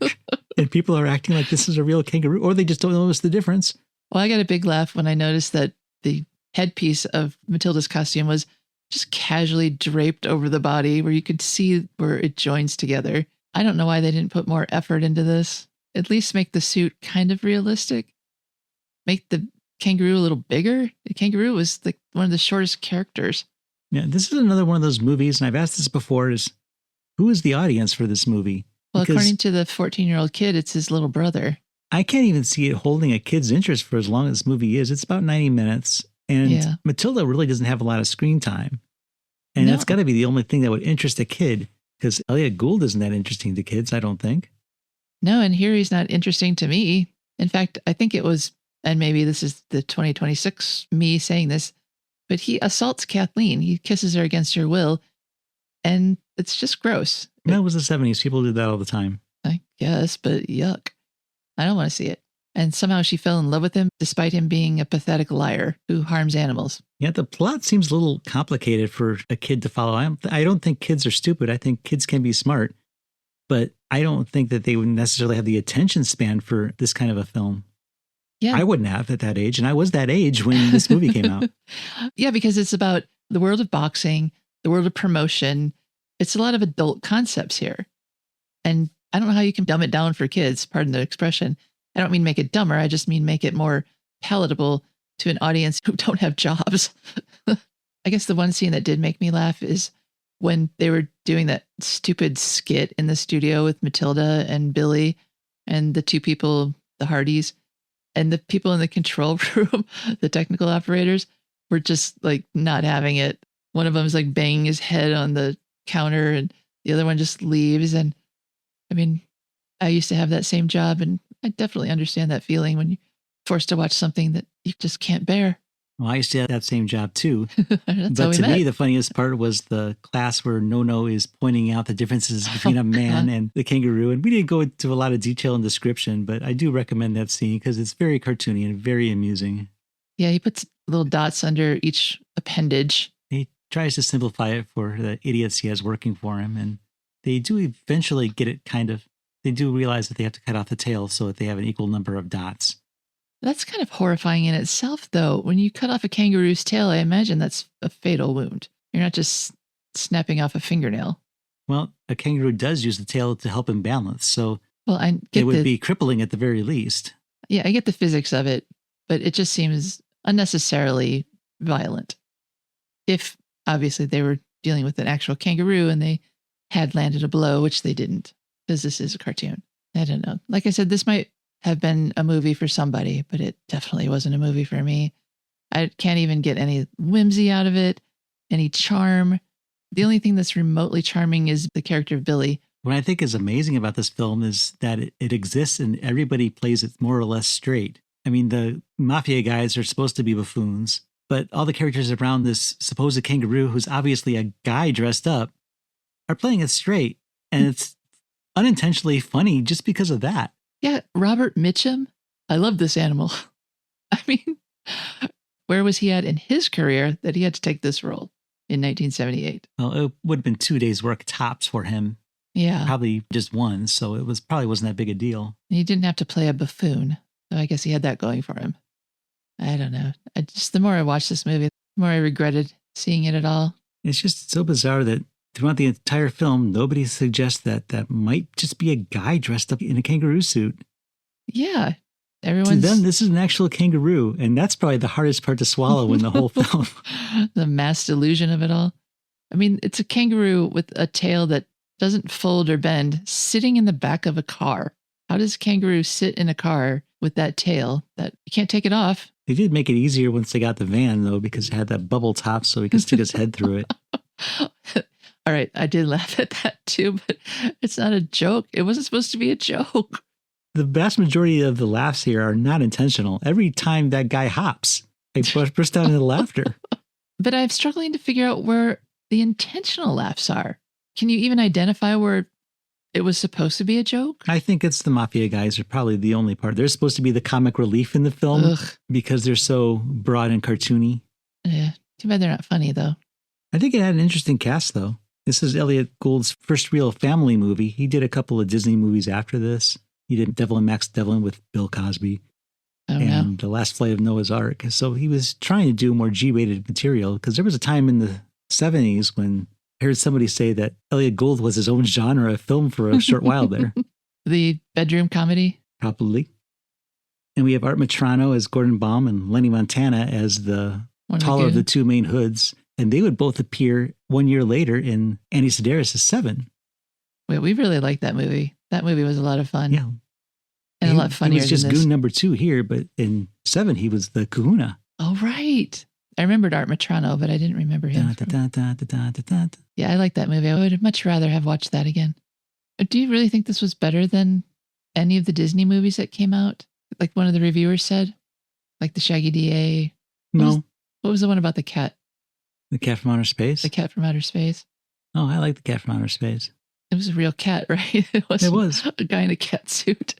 and people are acting like this is a real kangaroo or they just don't notice the difference. Well, I got a big laugh when I noticed that the headpiece of Matilda's costume was just casually draped over the body where you could see where it joins together. I don't know why they didn't put more effort into this. At least make the suit kind of realistic. Make the kangaroo a little bigger. The kangaroo was like one of the shortest characters. Yeah, this is another one of those movies, and I've asked this before, is who is the audience for this movie? Well, Because according to the 14-year-old kid, it's his little brother. I can't even see it holding a kid's interest for as long as this movie is. It's about 90 minutes, and Yeah. Matilda really doesn't have a lot of screen time. And No. that's got to be the only thing that would interest a kid, because Elliott Gould isn't that interesting to kids, I don't think. No, and here he's not interesting to me. In fact, I think it was, and maybe this is the 2026 me saying this, but he assaults Kathleen. He kisses her against her will, and it's just gross. That was the 70s. People did that all the time. I guess, but yuck. I don't want to see it. And somehow she fell in love with him despite him being a pathetic liar who harms animals. Yeah, the plot seems a little complicated for a kid to follow. I don't think kids are stupid. I think kids can be smart, but I don't think that they would necessarily have the attention span for this kind of a film. Yeah. I wouldn't have at that age, and I was that age when this movie came out. Yeah, because it's about the world of boxing, the world of promotion. It's a lot of adult concepts here. And I don't know how you can dumb it down for kids, pardon the expression. I don't mean make it dumber. I just mean make it more palatable to an audience who don't have jobs. I guess the one scene that did make me laugh is when they were doing that stupid skit in the studio with Matilda and Billy and the two people, the Hardys, and the people in the control room, the technical operators, were just like not having it. One of them is like banging his head on the counter and the other one just leaves. And I mean, I used to have that same job and I definitely understand that feeling when you're forced to watch something that you just can't bear. Well, I used to have that same job too. That's how But we to met. me, the funniest part was the class where Nono is pointing out the differences between a man and the kangaroo. And we didn't go into a lot of detail and description, but I do recommend that scene because it's very cartoony and very amusing. Yeah, he puts little dots under each appendage. He tries to simplify it for the idiots he has working for him. And they do eventually get it kind of, they do realize that they have to cut off the tail so that they have an equal number of dots. That's kind of horrifying in itself, though. When you cut off a kangaroo's tail, I imagine that's a fatal wound. You're not just snapping off a fingernail. Well, a kangaroo does use the tail to help him balance, so Well, I it get would be crippling at the very least. Yeah, I get the physics of it, but it just seems unnecessarily violent. If obviously they were dealing with an actual kangaroo and they had landed a blow, which they didn't, because this is a cartoon. I don't know. Like I said, this might have been a movie for somebody, but it definitely wasn't a movie for me. I can't even get any whimsy out of it, any charm. The only thing that's remotely charming is the character of Billy. What I think is amazing about this film is that it exists and everybody plays it more or less straight. I mean, the mafia guys are supposed to be buffoons, but all the characters around this supposed kangaroo, who's obviously a guy dressed up, are playing it straight. And it's unintentionally funny just because of that. Yeah, Robert Mitchum. I love this animal. I mean, where was he at in his career that he had to take this role in 1978? Well, it would have been 2 days' work tops for him. Yeah. Probably just one, so it probably wasn't that big a deal. He didn't have to play a buffoon, so I guess he had that going for him. I don't know. The more I watched this movie, the more I regretted seeing it at all. It's just so bizarre that throughout the entire film, nobody suggests that might just be a guy dressed up in a kangaroo suit. Yeah. Everyone's... To them, this is an actual kangaroo, and that's probably the hardest part to swallow in the whole film. The mass delusion of it all. I mean, it's a kangaroo with a tail that doesn't fold or bend, sitting in the back of a car. How does a kangaroo sit in a car with that tail that you can't take it off? They did make it easier once they got the van, though, because it had that bubble top so he could stick his head through it. All right, I did laugh at that too, but it's not a joke. It wasn't supposed to be a joke. The vast majority of the laughs here are not intentional. Every time that guy hops, I burst out into laughter. But I'm struggling to figure out where the intentional laughs are. Can you even identify where it was supposed to be a joke? I think it's the mafia guys are probably the only part. They're supposed to be the comic relief in the film because they're so broad and cartoony. Yeah, too bad they're not funny, though. I think it had an interesting cast, though. This is Elliott Gould's first real family movie. He did a couple of Disney movies after this. He did Devil and Max Devlin with Bill Cosby and The Last Flight of Noah's Ark. So he was trying to do more G-rated material because there was a time in the 70s when I heard somebody say that Elliott Gould was his own genre of film for a short while there. The bedroom comedy? Probably. And we have Art Metrano as Gordon Baum and Lenny Montana as the taller of the two main hoods. And they would both appear 1 year later in Andy Sedaris' Seven. Wait, we really liked that movie. That movie was a lot of fun. Yeah. And a lot funnier than this. He was just goon number 2 here, but in Seven, he was the kahuna. Oh, right. I remembered Art Metrano, but I didn't remember him. Yeah, I like that movie. I would much rather have watched that again. Do you really think this was better than any of the Disney movies that came out? Like one of the reviewers said? Like the Shaggy DA? No. What was the one about the cat? The Cat from Outer Space? The Cat from Outer Space. Oh, I like the Cat from Outer Space. It was a real cat, right? It was a guy in a cat suit.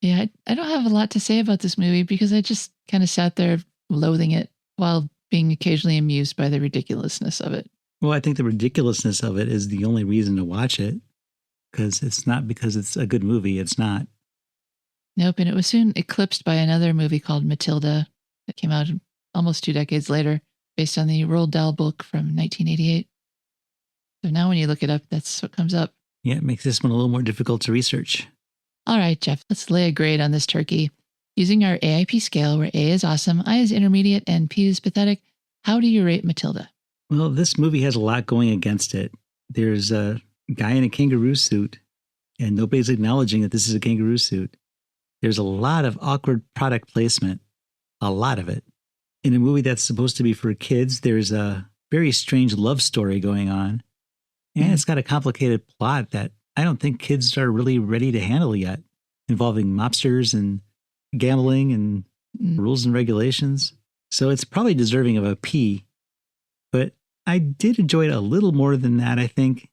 Yeah, I don't have a lot to say about this movie because I just kind of sat there loathing it while being occasionally amused by the ridiculousness of it. Well, I think the ridiculousness of it is the only reason to watch it because it's not because it's a good movie. It's not. Nope, and it was soon eclipsed by another movie called Matilda that came out almost 2 decades later based on the Roald Dahl book from 1988. So now when you look it up, that's what comes up. Yeah, it makes this one a little more difficult to research. All right, Jeff, let's lay a grade on this turkey. Using our AIP scale, where A is awesome, I is intermediate, and P is pathetic, how do you rate Matilda? Well, this movie has a lot going against it. There's a guy in a kangaroo suit, and nobody's acknowledging that this is a kangaroo suit. There's a lot of awkward product placement, a lot of it. In a movie that's supposed to be for kids, there's a very strange love story going on. And it's got a complicated plot that I don't think kids are really ready to handle yet, involving mobsters and gambling and rules and regulations. So it's probably deserving of a P. But I did enjoy it a little more than that, I think.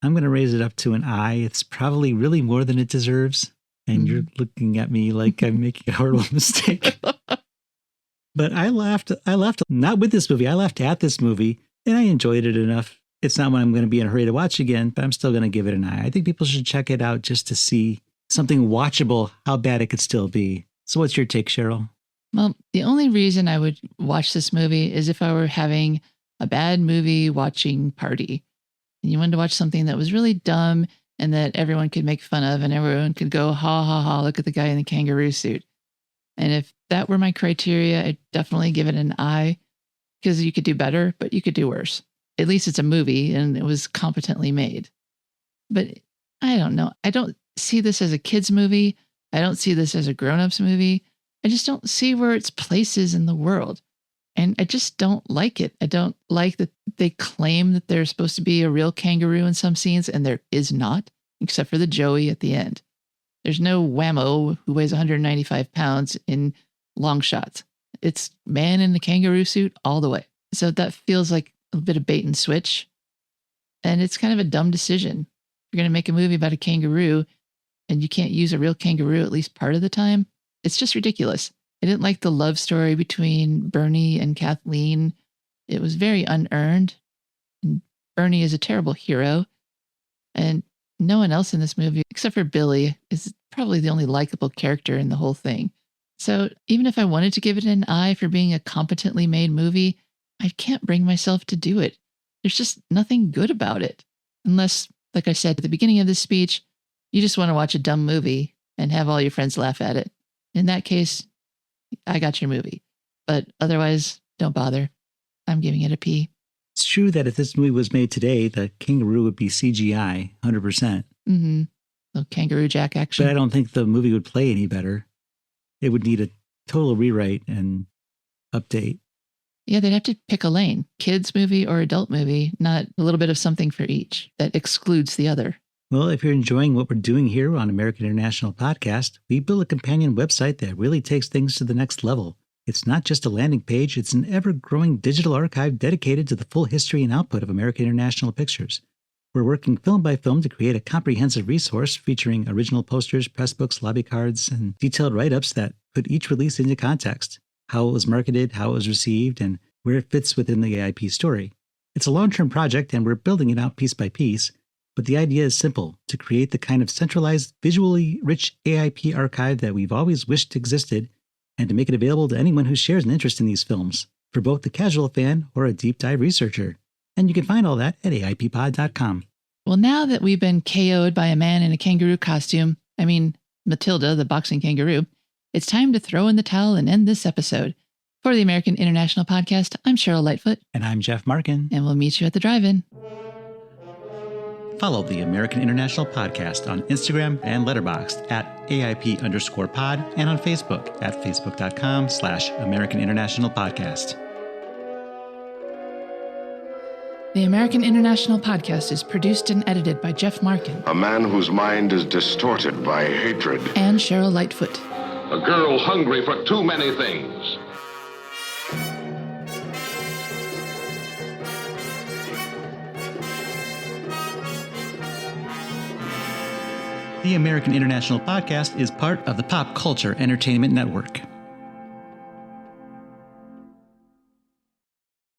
I'm going to raise it up to an I. It's probably really more than it deserves. And you're looking at me like I'm making a horrible mistake. But I laughed not with this movie. I laughed at this movie, and I enjoyed it enough. It's not one I'm going to be in a hurry to watch again, but I'm still going to give it an I. I think people should check it out just to see something watchable, how bad it could still be. So what's your take, Cheryl? Well, the only reason I would watch this movie is if I were having a bad movie watching party. And you wanted to watch something that was really dumb and that everyone could make fun of and everyone could go, ha, ha, ha, look at the guy in the kangaroo suit. And if that were my criteria, I'd definitely give it an I because you could do better, but you could do worse. At least it's a movie and it was competently made. But I don't know. I don't see this as a kid's movie. I don't see this as a grown-ups movie. I just don't see where its place is in the world. And I just don't like it. I don't like that they claim that there's supposed to be a real kangaroo in some scenes, and there is not, except for the Joey at the end. There's no whammo who weighs 195 pounds in long shots. It's man in a kangaroo suit all the way. So that feels like a bit of bait and switch. And it's kind of a dumb decision. You're going to make a movie about a kangaroo and you can't use a real kangaroo at least part of the time. It's just ridiculous. I didn't like the love story between Bernie and Kathleen. It was very unearned. And Bernie is a terrible hero. And no one else in this movie, except for Billy, is probably the only likable character in the whole thing. So even if I wanted to give it an eye for being a competently made movie, I can't bring myself to do it. There's just nothing good about it. Unless, like I said at the beginning of this speech, you just want to watch a dumb movie and have all your friends laugh at it. In that case, I got your movie. But otherwise, don't bother. I'm giving it a P. It's true that if this movie was made today, the kangaroo would be CGI, 100%. Mm-hmm. So kangaroo jack action. But I don't think the movie would play any better. It would need a total rewrite and update. Yeah, they'd have to pick a lane. Kids movie or adult movie, not a little bit of something for each that excludes the other. Well, if you're enjoying what we're doing here on American International Podcast, we built a companion website that really takes things to the next level. It's not just a landing page, it's an ever-growing digital archive dedicated to the full history and output of American International Pictures. We're working film by film to create a comprehensive resource featuring original posters, press books, lobby cards, and detailed write-ups that put each release into context, how it was marketed, how it was received, and where it fits within the AIP story. It's a long-term project, and we're building it out piece by piece, but the idea is simple, to create the kind of centralized, visually rich AIP archive that we've always wished existed, and to make it available to anyone who shares an interest in these films, for both the casual fan or a deep dive researcher. And you can find all that at AIPpod.com. Well, now that we've been KO'd by a man in a kangaroo costume, Matilda, the boxing kangaroo, it's time to throw in the towel and end this episode. For the American International Podcast, I'm Cheryl Lightfoot. And I'm Jeff Markin. And we'll meet you at the drive-in. Follow the American International Podcast on Instagram and Letterboxd at AIP_pod and on Facebook at facebook.com/American International Podcast. The American International Podcast is produced and edited by Jeff Markin. A man whose mind is distorted by hatred. And Cheryl Lightfoot. A girl hungry for too many things. The American International Podcast is part of the Pop Culture Entertainment Network.